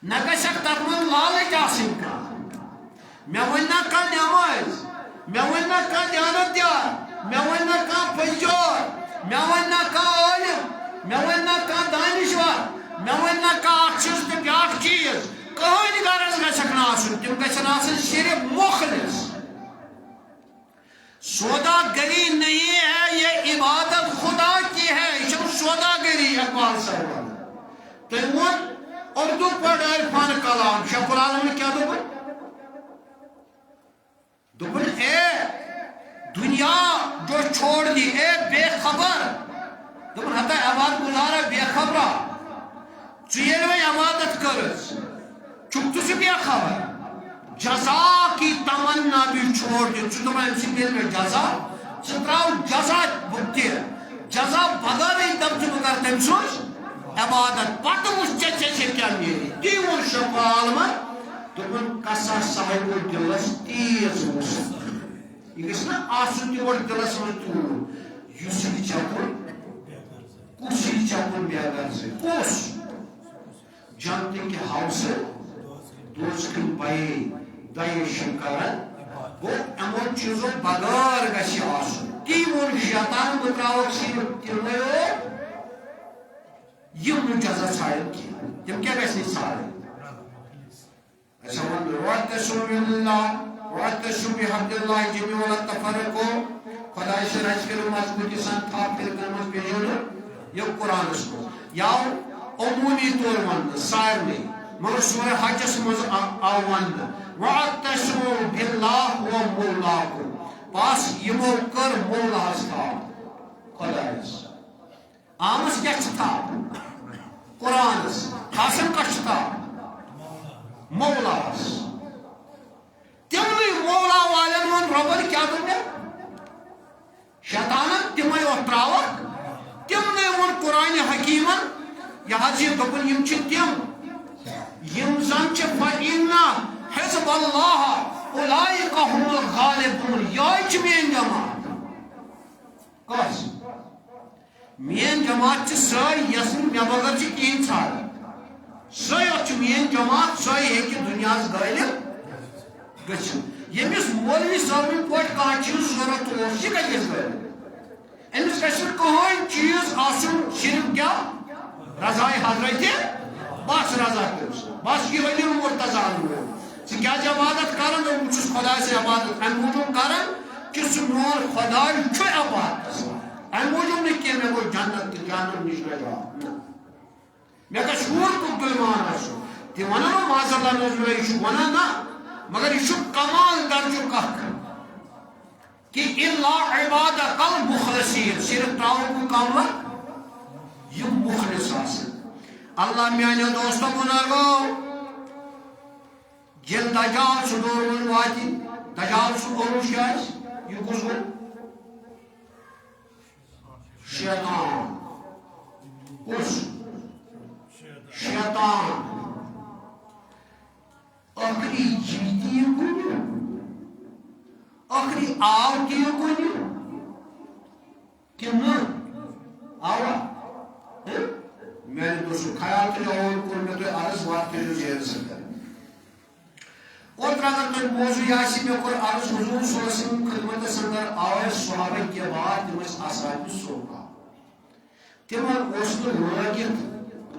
نگشک تکمن لالچ آسن کا میں وننا کا نماز میں وننا کا دیانت دیار میں وننا کا پنجور میں وننا کا عالم میں وننا کا دانشور میں وننا کا اکشز تو بیاک چیز کہانی غرض گشک ناسن تم گشن آسن صرف مخلص سوداگری نہیں ہے یہ عبادت خدا کی ہے یہ سوداگری اقبال صاحب تم اردو پڑھ عرفان کلام شیخ العالم نے کیا دوپن اے دنیا جو چھوڑ دی اے بے خبر دوپن حتی عبادت گزارا بے خبرہ چیئر میں عبادت کرس چکتو سے بے خبر جزا کی تمنا بھی چھوڑ دی چکتو میں امسی دل میں جزا ستراؤ جزا بکتی ہے جزا بغیر دب چھ بکر تم سوز عبادت پتہ وچ چھ کیا میری تی وون شفال من دپن کسا صاحب دلس تیز وس یہ گژھِ نا آسُن تور دلس من تیوٗت یُس یہِ چپُن کُس یہِ چپُن بے غرض کُس جنتٕکۍ حوثہٕ دوزخٕکۍ بَیہِ دَیہِ شِکارن گوٚو یِمو چیٖزو بغٲر گژھِ آسُن تی ووٚن شیطان بہٕ ترٛاوَکھ صرف تِمنٕے یِم نہٕ جزا ژھانڈن کینٛہہ تِم کیٛاہ گژھِ نہٕ ژھانڈٕنۍ أسۍ وَنو واعتصموا بالله واعتصموا بحبل الله جميعا ولا تفرقوا خداے سٕنٛز رَچہِ کٔرِو مضبوٗطی سان تھاپ فرقن منٛز پیٚیِو نہٕ یہِ قرآنَس منٛز یہِ آو عموٗمی طور وَننہٕ سارنٕے مگر سورہ حجس منٛز آو وَننہٕ واعتصموا بالله هو مولاكم بس یِمو کٔر مولاہس تھاپ خدایس آمس کیٛاہ چھِ تھاپ قرآنس کھسان کتھ چھِ تھاپ مولاہس تمنٕے مولا والٮ۪ن ووٚن رۄبن کیٛاہ دوٚپ مےٚ شیطانن تِمے اوت ترٛاوکھ تمنٕے ووٚن قرآنِ حکیٖمن یہِ حظ یہِ دوٚپُن یِم چھِ تِم یِم زن چھِ فَإِنَّ حِزْبَ اللَّهِ أُولَٰئِکَ هُمُ الْغَالِبُونَ یِہوٚے چھِ میٛٲنۍ جماعت کۄس میٛٲنۍ جماعت چھِ سۄے یۄس نہٕ مےٚ بغٲر چھِ کِہیٖنۍ ژھانڈان سۄے یۄس چھِ میٛٲنۍ جماعت سۄے ہیٚکہِ دُنیاہس غٲلب گٔژھِتھ ییٚمِس مولوی صٲبنہِ پٲٹھۍ کانٛہہ چیٖز ضروٗرت اوس یہِ کتہِ گژھِ غٲلب أمِس گژھِ نہٕ کٕہۭنۍ چیٖز آسُن صرف کیٛاہ رضاے حضرتِ بس رضا کٔرِو بس یہِ ؤنِو مُرتضیٰ وول ژٕ کیٛازِ عبادت کران بہٕ چھُس خۄداے سٕنٛز عبادت امہِ موٗجوٗب کران کہِ سُہ میون خۄداے چھُ عبادتس امہِ موٗجوٗب نہٕ کینٛہہ مےٚ گوٚو جنت تہٕ جہنم نِش نجات مےٚ گژھِ ہور کُن غُلمان آسُن تِم ونان نہ معاذ اللہ نعوذ باللہ یہِ چھُ ونان نہ مگر یہِ چھُ کمال درجُک اکھ کہ الا عبادک المخلصین صرف تراوو بہٕ کملہٕ یِم مخلص آسن اللہ میانیو دوستو گُناہ گوٚو ییٚلہِ دجال سُہ دورمُت واتہِ دجال سُنٛد عروٗج کیٛاہ آسہِ یہِ کُس گوٚو شیطان کُس شیطان ٲخری یہِ تہِ یہِ کُنہِ ٲخری آو تہِ یہِ کُنہِ کِنہٕ آوا میانہِ دوستو خیال کٔرِو اور کوٚر مےٚ تۄہہِ عرض واتہِ کٔرِو زیرٕ سۭتۍ اوترٕ اگر تۄہہِ موضوٗع آسہِ مےٚ کوٚر عرض حضوٗر صلی اللہ علیہ وسلم خدمتس اندر آو اَسہِ صحابہ کے بعد تِم ٲسۍ اصحابِ صوفہ تِمن اوس نہٕ لٲگِتھ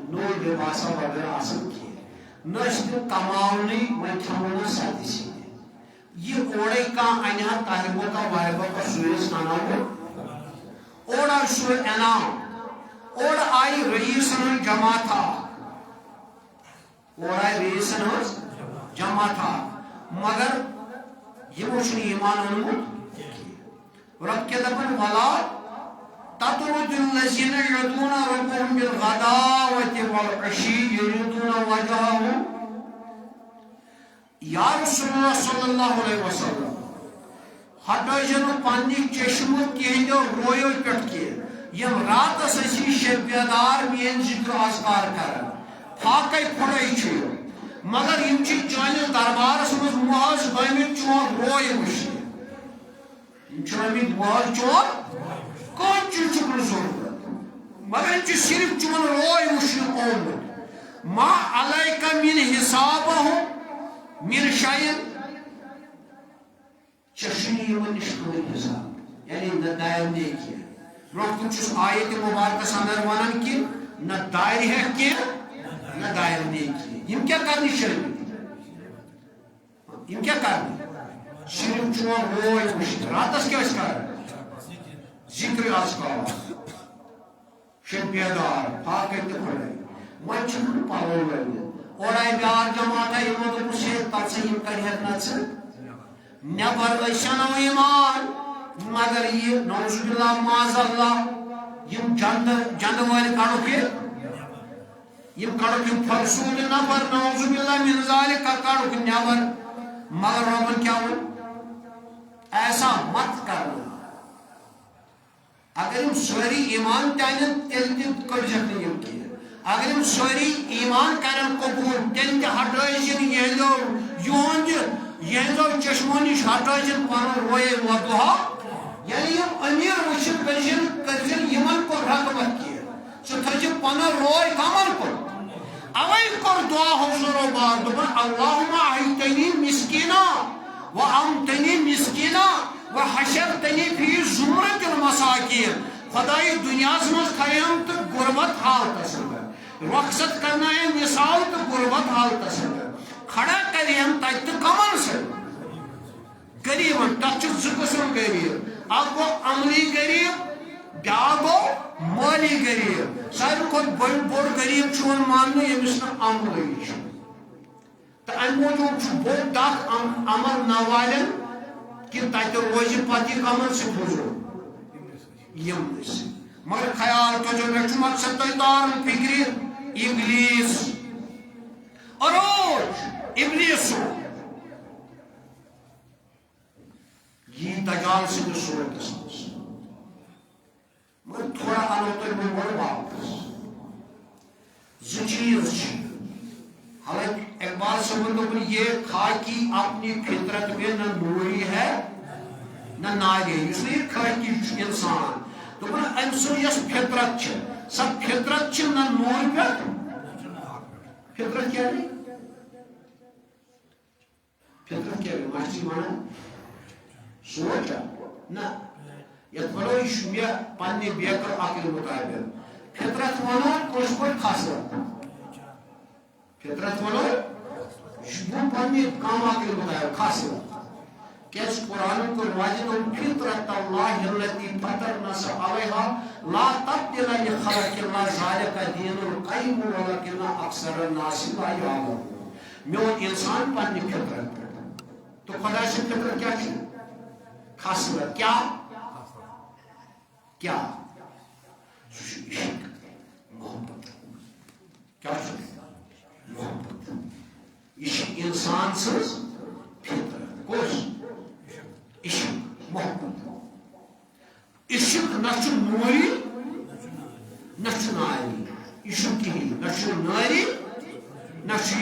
نوٚو لِباسا وغیرہ آسان کینٛہہ نہ ٲسۍ تِم کماونٕے وۄنۍ کھٮ۪مو نہٕ سَدِ سِدِ یہِ اورَے کانٛہہ اَنہِ ہا تہربو کا واربو کا سُے ٲسۍ اَناوُن اورٕ آو سُے انعام اورٕ آیہِ رئیٖسن ہٕنٛز جماعتھا اورٕ آیہِ رئیٖسن ہٕنٛز جماعتھا مگر یِمو چھُنہٕ ایٖمان اوٚنمُت رۄب کیٛاہ دَپان وَلا تطرد الذين يدعون ربهم بالغداوة والعشي يريدون وجهه یا رسول اللہ صلی اللہ علیہ وسلم ہٹٲیزیٚو پننہِ چشمہٕ تِہنٛدیو رویو پٮ۪ٹھ کینٛہہ یِم راتس ٲسی شب بیدار میٲنۍ ذکر اذکار کران فاقے پھٕڑے چھِ مگر یِم چھِ چٲنِس دربارس منٛز محض آمٕتۍ چون روے وٕچھنہِ یِم چھِ آمٕتۍ محض چون کانٛہہ چیٖز چھُکھ نہٕ ضروٗرت مگر یِم چھِ صرف چون روے وٕچھنہِ آمُت ما علیکہ من حسابہم من شیء ژےٚ چھُنہٕ یِمن نِش کٕہۭنۍ حساب یعنی نہ دارِ نے کینٛہہ برونٛہہ کُن چھُس آیتہِ مُبارکس اندر ونان کہِ نہ دارِ ہٮ۪کھ کینٛہہ نہ دارِ نے کینٛہہ یِم کیٛاہ کرنہِ چھِ آمٕتۍ یِم کیٛاہ کرنہِ صرف چون روے وٕچھِتھ راتس کیٛاہ ٲسۍ کران ذکر اذکار شب بیدار فاقے تہِ پھٕڑے وۄنۍ چھُکھ نہٕ پلو لٲگِتھ اورٕ آیہِ بیٛاکھ جماعتھا یِمو دوٚپُس ہے تَتھ سا یِم کڑِہکھ نہ ژٕ نٮ۪بر ٲسِنو ایٖمان مگر یہِ نعوذ باللہ معاذ اللہ یِم جنٛدٕ وٲلۍ کڑُکھ یِم کڑُکھ یِم فرسوٗد نفر نعوذ باللہ من ذالِک کڑُکھ نٮ۪بر مگر رۄبن کیٛاہ ووٚن ایسا مت کرنا اگر ہم سوری ایمان تانن تیل تی کڑجت نہیں کی اگر ہم سوری ایمان کرن قبول تیل تی ہٹائشن یہندو چشمونش ہٹائشن پانو روئے وضوحا یعنی ہم امیر وشن کرشن کرشن یمن کو رغبت کی سو تھجی پانو روئے کامن کو اوئی کر دعا حضور و بار دبن اللہم احیتنی مسکینا و امتنی مسکینا و حشرتنی فی زمرت المساکین خدای دنیا سمجھ خیم تو غربت حالت سنگر رخصت کرنا ہے مثال تو غربت حالت سنگر کھڑا کریم تک تو کمن سے غریب تک زقسم غریب اب گو عملی غریب بیا گو مالی غریب سارے کھت بڑ غریب چون ماننے یمس نا عملی تو ام موجود بوڑ داخ عمل نوالن کہ تک روز پتی کمن سے بوزو یم سے مگر خیال تو جو میں مقصد دار فکری ابلیس اروج ابلیس یہ دجال سے صورت مگر تھوڑا انوتر میں بڑھ واپس زچیز حالانکہ اقبال سمندر یہ خاکی اپنی فطرت میں نہ نوری ہے نہ ناگے اس لیے خاکی انسان تو بنا انسان یس فطرت چھے سب فطرت چھے نہ نور پر فطرت کیا ہے فطرت کیا ہے ماشتی مانا سوچا نا یت بلوش میں پانی بیکر آکر مطابق فطرت مانا کوش پر خاصلت فطرت مانا شبو پانی کام آکر مطابق خاصلت کیس قرآن کو واجد فطرت اللہ التي فطر الناس عليها لا تبدل لخلق الله ذلك دين القيم ولكن اکثر الناس لا يعلمون میون انسان پنی فطرت تو خدا سے فطرت کیا ہے خاصلت کیا کیا عشق محبت کیا محبت عشق انسان سے فطرت کوش عشق محبت عشق نچ نوری نچ ناری عشق کی نچ ناری نچ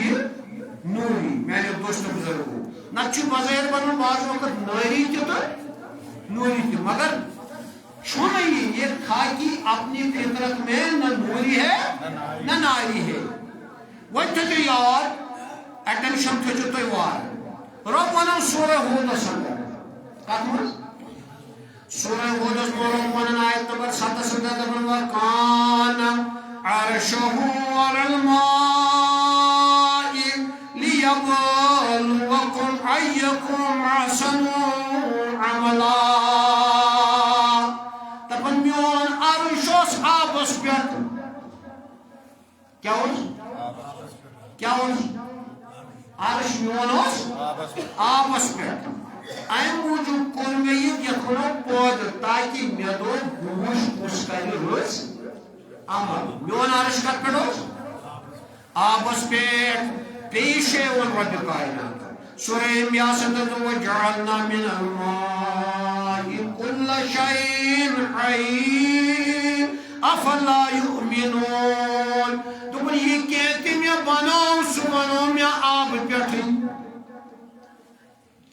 نوری میں نے دوست بزرگ ہوں نچ بظاہر بنو بعض وقت ناری تھی تو نوری تھی مگر چھوڑی یہ خاکی اپنی فطرت میں نہ نوری ہے نہ ناری ہے وہ تھے یار اٹینشن تھے جو تو وار رب ونو سورہ ہود سنگر سورہ ہود رب ونن آیت نمبر 7 سنگر دبن وکان عرشہ علی الماء لیبلوکم ایکم احسن عملا دبن میون عرشوس آبس پیٹ کیا ہوش عرش میون ہوس آبس پیٹ این موجود کل میں یہ یکھنو پود تاکہ میدو گوش مسکری روز عمل میون عرش کر پیٹوس آبس پیٹ پیشے ون رب کائنات سورہ انبیاء سندر وجعلنا من الماء کل شیء حی افلا یؤمنون تو یہ کہتے میں بناؤ سبنو میں آب پیٹھی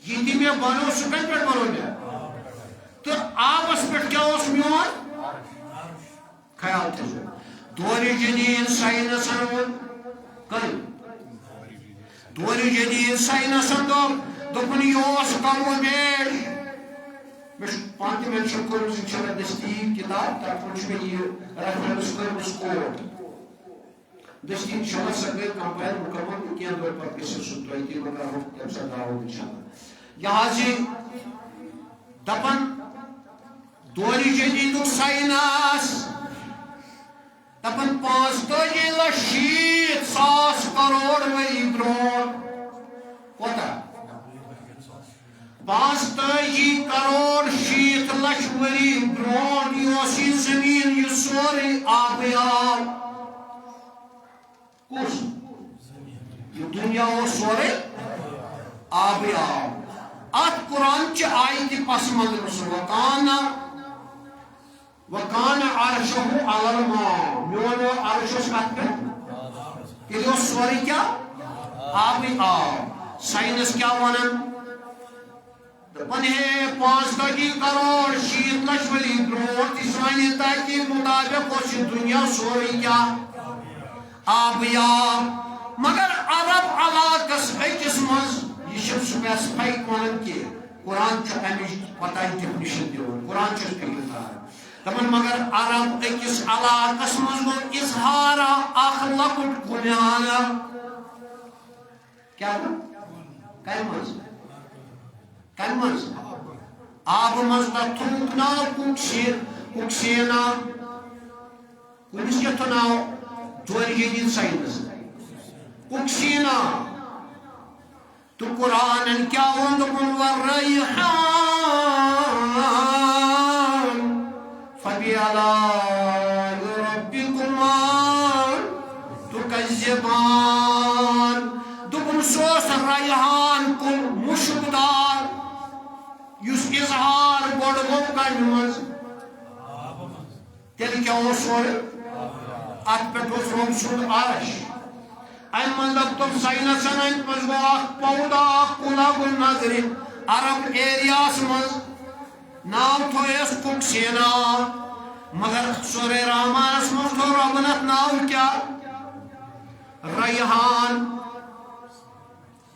یہ دی میں بنو سکن پیٹ بنو میں تو آبس پیٹ کیا اس میون خیال تھے دوری جدید سائنسن کل دوری جدید سائنسن دکن یوس کم و بیش میں پانتی منشن کروں سے چلا دستی کتاب تر پوچھ میں یہ ریفرنس کروں اس کوڈ دستی چلا سکتے کمپائر مکمل کیا دور پر کسی سنتوائی تھی مگر ہم جب سے دعوت انشاءاللہ یہاں سے دپن دوری جدید سائنس دپن 5,60,000 کروڑ وری برون کوتا 5,60,000 وری برون یہ زمین یہ سوری آبیار کس یہ دنیا وہ سوری آبیار ات قرآن چ آئی تھی پس منظر وکانا وَكَانَ عَرْشَهُ عَلَى الْمَاءِ میون عرشس کت پہ تیل سوری کیا آبی آب سائنس کیا ونان دپن ہے 85 کروڑ 60 لچھ ؤری برونٛٹھ اسرائیلی تحقیق مطابق اس دنیا سوری کیا آبیاب مگر عرب علاقس أکِس منٛز یہ سپیسفائی ونان کہ قرآن امچ پتہ ڈیفنیشن دِوان قرآن فکر دپان مگر عرب أکِس علاقس منٛز گوٚو اظہار اکھ لۄکُٹ گُنیاہ کیا کمہِ منٛز آبہٕ منٛز تتھ تھوٚوُکھ ناو کُکسینا کُنس کیٛاہ تھوٚو ناو دورِ جدید ساینس کُکسینا تو قرآن کیا ووٚن دوٚپُن وَالرَّيْحَانُ فَبِآلَاءِ رَبِّكُمَا تُكَذِّبَانِ دوٚپُن سُہ اوس ریحان کُل مُشکدار یُس اظہار گۄڈٕ گوٚو کمہِ منٛز تیٚلہِ کیٛاہ اوس سورُے اتھ پٮ۪ٹھ اوس رۄب سُنٛد عرش امہِ منٛز دوٚپ ساینسن امہِ منٛز گوٚو اکھ پودا اکھ کُل گوٚو نظرِ عرب ایریاہس منٛز ناو تھویس کُکسینا مگر سورہ رحمانس منٛز تھوٚو رۄبن اتھ ناو کیٛاہ ریحان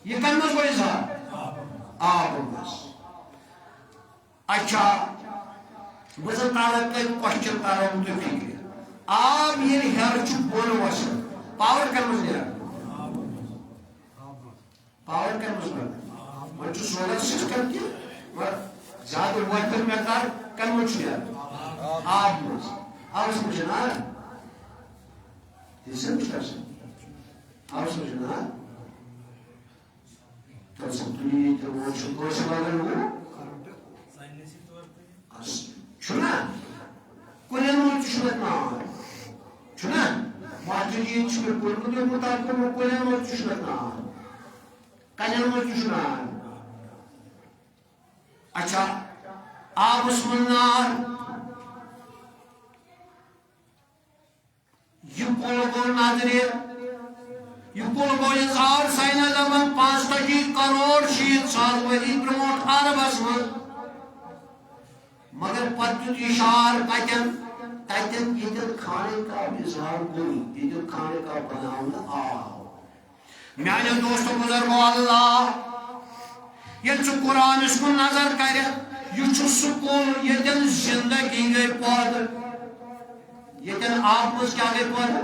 یہ کمہِ منٛز گوٚو اظہار آبہٕ منٛز اچھا بہٕ زن ترو تۄہہِ کوسچن ترو تۄہہِ فکرِ آب ییٚلہِ ہیٚرٕ چھُ بۄن وسان پاور کمہِ منٛز نیران پاور کمہِ منٛز نیران وۄنۍ چھُ سولر سسٹم تہِ مگر زیادٕ وٲحد مقدار کمہِ منٛز چھُ نیران آب منٛز آو سمجھ نا یہ سمجھ آو سمجھ نا تو سمجھنی تو وہ چھو سوالن ہو چھُنا کُلٮ۪ن منٛز تہِ چھُ اتھ ناو چھُنا ماجد چھُ مےٚ پوٚرمُت ییٚمہِ مُطابق کُلٮ۪ن منٛز تہِ چھُ اتھ ناو کَنٮ۪ن منٛز تہِ چھُ ناو اچھا آبس منٛز نار یہ کُل گوٚو نظرِ یہ کُل گوٚو اظہار ساینس دپان 85 کروڑ 60 ساس ؤری برونٛٹھ عربس منٛز مگر پتہٕ دیُت اشار کتٮ۪ن ییٚتٮ۪ن خانہ کعبہ اظہار گوٚو ییٚتٮ۪ن خانہ کعبہ بناونہٕ آو میانیو دوستو بزرگو اللہ ییٚلہِ ژٕ قرآنس کُن نظر کرکھ یہ چھُ سُہ کُل ییٚتٮ۪ن زندگی گٔے پٲدٕ ییٚتٮ۪ن آبہٕ منٛز کیٛاہ گٔے پٲدٕ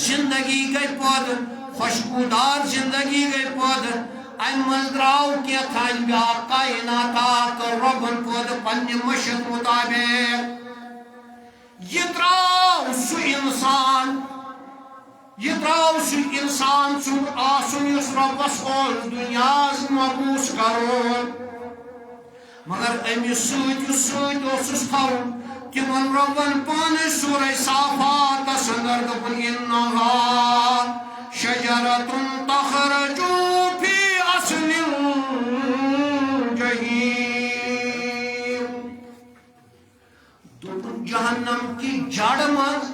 زندگی گٔے پٲدٕ خوشبوٗدار زندگی گٔے پٲدٕ امہِ منٛز درٛاو کینٛژھن بیٛاکھ کائناتا کٔر رۄبن پٲدٕ پننہِ مشیت مطابق یہ درٛاو سُہ انسان سُنٛد آسُن یُس رۄبس اوس دُنیاہس مبوٗس کرُن مگر أمِس سۭتۍ اوسُس تھاوُن تِمن رۄبن پانے سورہ صافاتس انٛدر دوٚپُن اِنَّهَا شجرتٌ تخرج فی اصل الجحیم دوٚپُن جہنم کی جڑ منٛز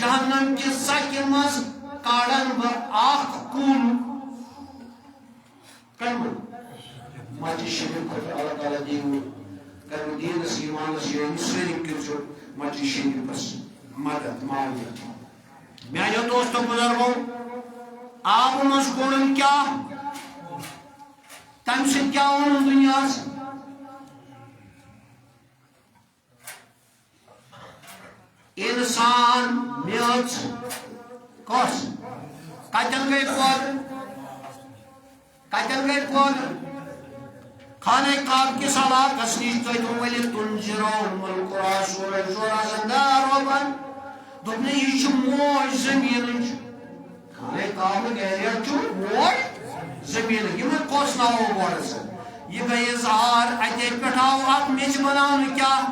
جہنم کی سکہِ منٛز کڑن بہٕ اکھ کُل کمہِ مسجد شریف خٲطرٕ اللہ تعالیٰ دِیِو کرو دیٖنس ایٖمانس یٲنی سٲری کٔرزیٚو مسجد شریفس مدد معاونت میانیو دوستو بزرگو آبہٕ منٛز کوٚرُن کیٛاہ تمہِ سۭتۍ کیٛاہ اوٚنُن دُنیاہس انسان میٚژ کۄس کتٮ۪ن گٔے پٲدٕ خانہ کعبہ کِس علاقس نِش تُہۍ ؤلِو تُنزِرون القرى سورہ شورہس انٛدر رۄبن دوٚپنہٕ یہِ چھُ موج زٔمیٖنٕچ خانہ کعبُک ایریا چھُ موج زٔمیٖنٕچ یِمن کۄس ناو گۄڈٕ سا یہ گٔے اظہار اتے پٮ۪ٹھ آو اکھ میٚژ بناونہٕ کیٛاہ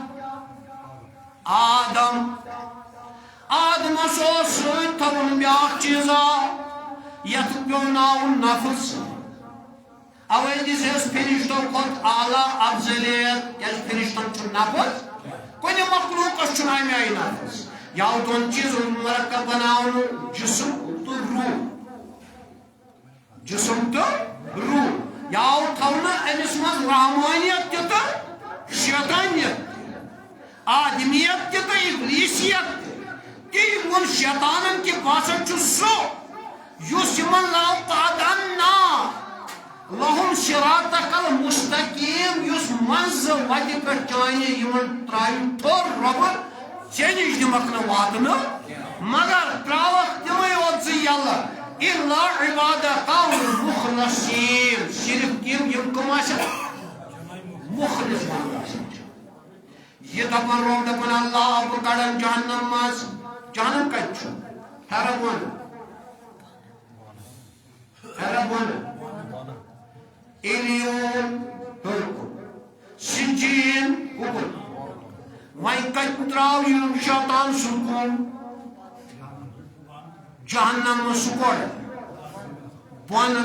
آدمس اوس سۭتۍ تھاوُن بیٛاکھ چیٖزا یتھ پیوٚو ناو نفس اوے دِژیس فرشتو کھۄتہٕ اعلیٰ افضلیت کیٛازِ فرشتن چھُ نفس کن مخلوق چھ امہ آئی نفس یا دون چیز مرکب بناؤ جسم تو روح جسم تو روح یا تھونا امس مز رحمانیت تو شیطانیت آدمیت تو ابلیسیت تی من شیطانن کے باسن چھ سو یس یمن لا تعدنا لهم صراطك المستقيم يس منز وجه پر چانہ یمن ترائی تھور رب چنج دمکن واتن مگر تراوک تمے اوت یلا الا عبادك المخلصين صرف تم یم کم مخلص یہ دپن رو دپن اللہ بہ کڑن جہنم مز جہنم کت حرب ون حرب ون ایلیون ہرکن سجین کن وائن کت تراو یم شیطان سکون جہنم سکوڑ بن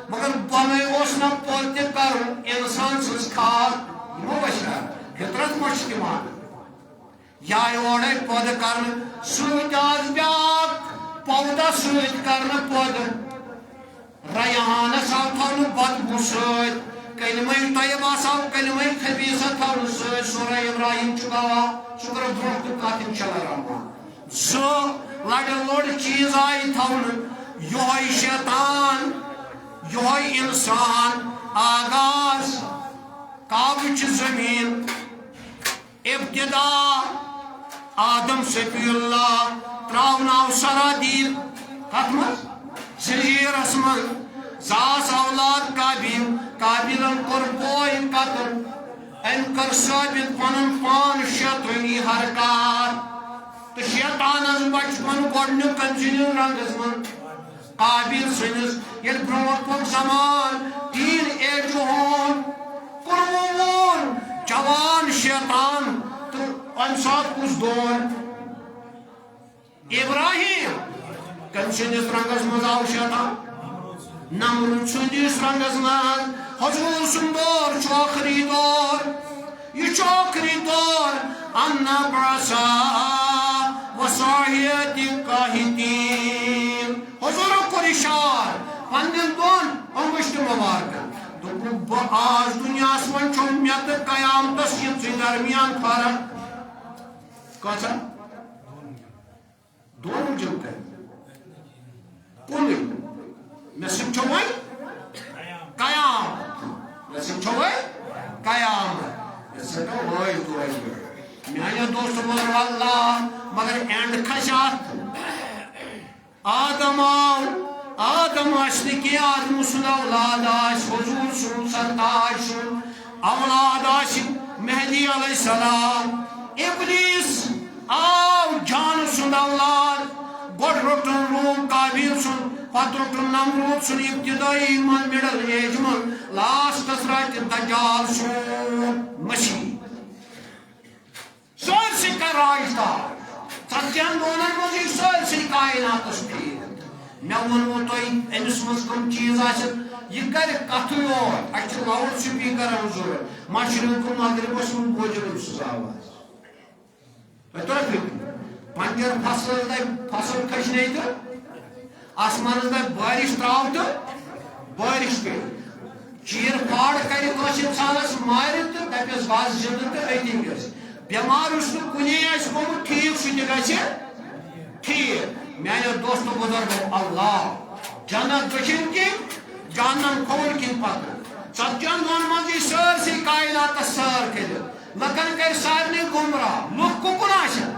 مگر بنے اس نا پوتے کر انسان سز کھاد یہ بشرا فطرت مشتمان یا اوڑے پود کرن سوت آز بیاک پودا سوت کرن پود ریحان ساو تھون بدبو سوت کلمہ طیبہ ساو کلمہ خبیثہ تھون سوت سورہ ابراہیم چکاوا شکر درخت کاتم چلا رہا زو لڑ لوڑ چیز آئی تھون یوہی شیطان یوہی انسان آغاز کابچ زمین ابتدا آدم صفی اللہ تراؤناو سرادیل ختم زہیر اسمن زاس اولاد قابل قابلن کر بوئی قتل ان کر ثابت پنن پان شیطانی حرکات تو شیطان از بچپن گوڑنیو کنزنین رنگز من قابل سنس یل برونٹ پک زمان تین ایج ہون قرمون جوان شیطان تو انسات کس دون ابراہیم کنزنیس رنگز مزاو شیطان نمرود سندیس رنگز من حضور سندور چوکری دور یہ چوکری دور انا برسا وصاحیت قاہتین حضور قرشار پندن دون انگشت مبارکن تو آج دنیا اسمن چومیت قیامتس یہ سی درمیان فرق کسا دون جن کر کنی نصب چھوئی قیام نصب چھوئی قیام نصب چھوئی دوئی میاں دوست بولر واللہ مگر اینڈ خشات آدم آدم آشتی کی آدم سن اولاد آش حضور سن سرتاج سن اولاد آش مہدی علیہ السلام ابلیس آو جان سن اولاد گوڑ روٹن روم قابل سن پت روٹن نمرود سن ابتدائی من مڈل ایج من لاسٹ اسرات دجال سن مسیح سور سی کر راجدار ستین دونن مجھے سور سی کائنات اس پھیر میں ونو تو امس مز کم چیز آسن یہ کر کتھو یور اچھا لاؤڈ سپیکر ہم ضرورت مشرق کو مغرب اس میں بوجھل سز آواز تو پنجر فصل کھشنے تو آسمان میں بارش تراؤ تو بارش پہ چیر پھاڑ کر کس انسانس مار تو دپس باز زندہ تو ایتھی گس بیمار اس کنی آس گومت ٹھیک سہ تہ ٹھیک میانو دوست بزرگ اللہ جنت دچھن کن جہنم کھول کن پتہ ژتجین دۄہن منٛز یی سٲرسٕے کائناتس سٲر کٔرِتھ لُکن کر سارنٕے گمراہ لُکھ کُکُن آسن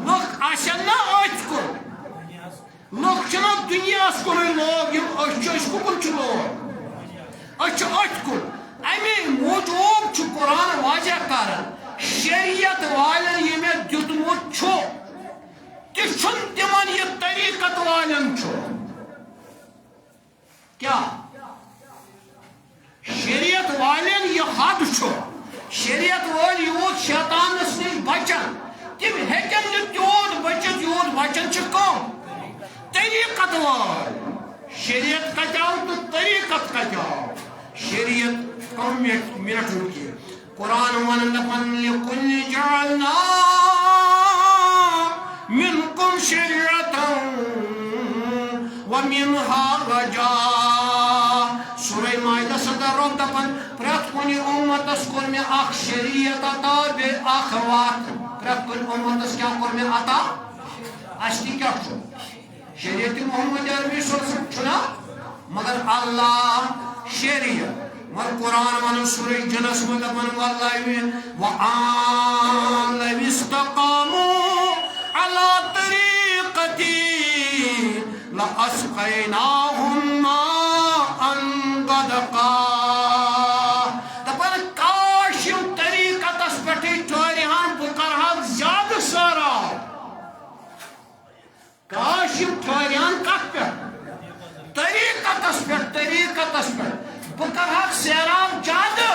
لُکھ آسن نا أتھۍ کُن لُکھ چھِنا دُنیاہس کُنُے لوگ یِم أسۍ چھِ أسۍ کُکُن چھِ لوگ أسۍ چھِ أتھۍ کُن امی موجوب چھُ قرآن واضح کران شریعت والن یہ میں دیتمت چھو تہ چھن تمن یہ طریقت والن چھو کیا شریعت والن یہ حد چھو شریعت وال یوت شیطانس نش بچن تم ہیکن نہ تیوت بچت یوت بچن چھ کم طریقت وال شریعت کتاو تو طریقت کتاو شریعت کم منٹ رکی قرآن ونن لكل جعلنا منكم شريعة ومنها رجاء سورة مائدة صدر رب دپن پرت کنی امتس کور میں اخ شریعت عطا بے اخ وقت پرت کنی امتس کیا کور میں عطا اشتی کیا چھو شریعت محمد عربی صلی اللہ علیہ وسلم چھنا مگر اللہ شریعت مر قرآن من سورة جنس مدفن والله وآن لو استقاموا على طريقتي لأسقيناهم ماء غدقا دپن کاشم طریقہ تس پٹی ٹوریان بکرہا زیادہ سارا کاشم ٹوریان کت پہ طریقہ تس پہ بکرہا سیراب زیادہ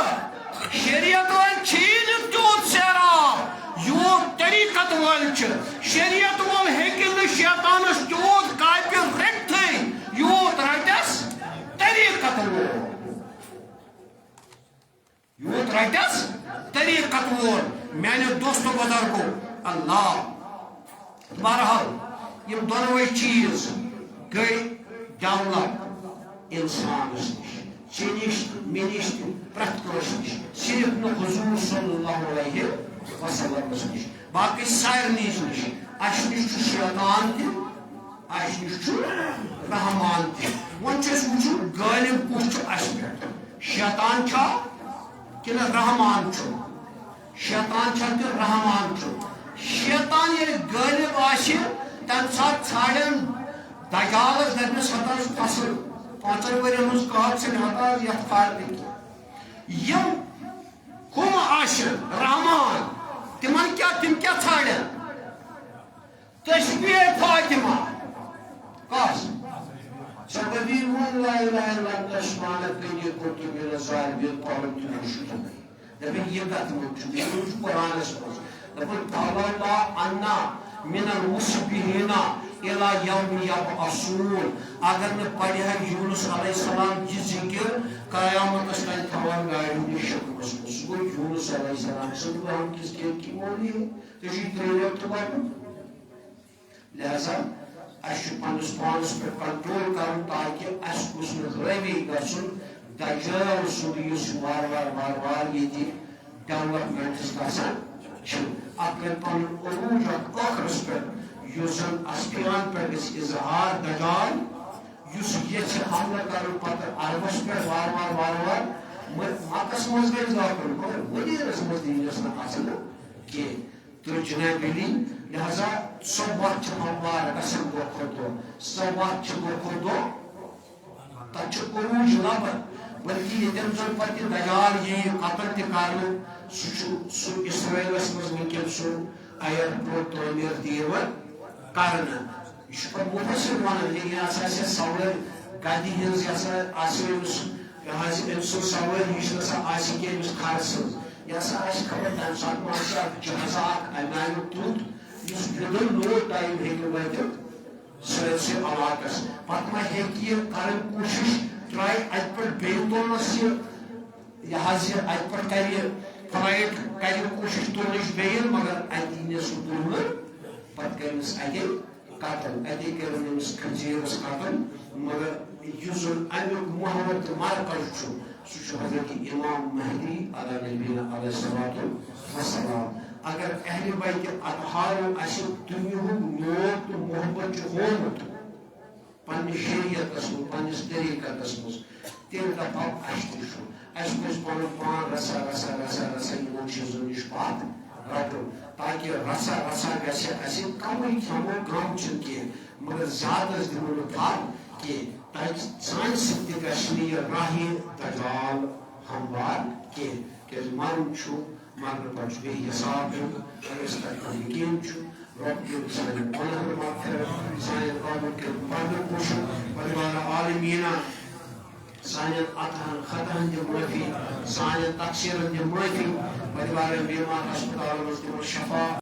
شریعت وال چھین تیوت سیراب یوت طریقت وال شریعت وال ہیکل شیطانس تیوت کاپی رٹ تھی یوت رٹس طریقت وال یوت رٹس طریقت وال میں نے دوستو بزرگو اللہ بہرحال یہ دونوئی چیز گئی دولت انسانس نش چنش منش پرت کس نش صرف نو حضور صلی اللہ علیہ وسلم نش باقی سارنی نش اس نش شیطان تہ اس نش رحمان تہ ون وچو غالب کس اس پہ شیطان چھا کن رحمان چھو شیطان چھا کہ رحمان چھو شیطان یہ غالب آشی تم سات ژھانڈن دجالس دپنس ہتاس فصل 5 ورین ہز کہت سے ہتاس یت کھار یم کم آشن رحمان تمن کیا تم کیا ژھانڈن تشبیہ فاطمہ کس سببی من لا الہ الا انت سبحانک انی کنت من الظالمین قولن تنشتم دپن یہ کت مجھ یہ قرآن اس مجھ دپن تعالی عنا من المسبحین الى یوم یبعثون اگر نے پڑھی ہے یونس علیہ السلام کی ذکر قیامت اس کا تمام گاڑی کی شکل اس کو یونس علیہ السلام سے ہم کس کی مولی ہے تجھی تریلر تو بات لہذا اس پانس پر کنٹرول کرن تاکہ اس اس میں روی گسن دجال سودیس وار یہ دی ڈیولپمنٹ اس کا سن اگر پن عروج اخرس پر یوزن اسپیان پر اس اظہار دجال یوس یہ حملہ کرن پتہ عربس پر وار مکس مز گئی ذاکر ولی رسمت دینس نہ اصل کہ تو جناب علی لہذا صبح ہموار گسن دو کھدو صبح کھدو تچ عروج لبن بلکہ یہ دن زن پتہ دجال یہ قتل تہ کرن سو اسرائیلس مز ونکن سو ایئرپورٹ تعمیر دیوان کرنا یہ مفسر ونان یہ سوار گدی ہز سوار یہ خرس یہ خبر تمہ سات جہاز امہ تیت اس بدن نو ٹائم ہیکہ وات سرسے علاقس پتہ ما ہیکہ کرن کوشش ٹرائی ات پہ بیٚیہِ تُلنس یہ ات پہ کر فلائٹ کر کوشش تُلنٕچ بیٚیہِ مگر اتہ یی سہ تُلنہٕ پتہ کرنس اتے قتل اتے کرنس خنزیرس قتل مگر یُس زن امیُک محمد مرکز چھُ سہ چھُ حضرت امام مہدی علیہ نبینا علیہ الصلوۃ والسلام اگر اہل بیت اطہار اسہ دنیاہُک نوٹ تو محبت چھُ ہومُت پننہِ شریعتس منٛز پننس طریقتس منٛز تیٚلہِ دپہو اسہِ تہِ چھُ اسہِ پزِ پنُن پان رژھا یِمن چیٖزن نِش پتھ رٹُن تاکہ رژھا گژھِ اسہِ کمٕے کھٮ۪مو کم چھُنہٕ کینٛہہ مگر زیادٕ دِمو نہٕ پتھ کینٛہہ تاکہ سانہِ سۭتۍ تہِ گژھِ نہٕ یہِ راہہِ دجال ہموار کینٛہہ کیازِ مرُن چھُ مرنہٕ پتہٕ چھُ بیٚیہِ حساب دیُن اگر أسۍ تتھ پٮ۪ٹھ یقیٖن چھُ رب دیُن سانٮ۪ن گۄناہن مغفرت سانٮ۪ن قومن کٮ۪ن پردٕ پوشُن پروردگار عالمیٖنہ سانٮ۪ن عطاہن خطاہن دِ معٲفی سانٮ۪ن تقصیٖرن دِ معٲفی پروردگار بیمار ہسپتالن منٛز دِمو شفا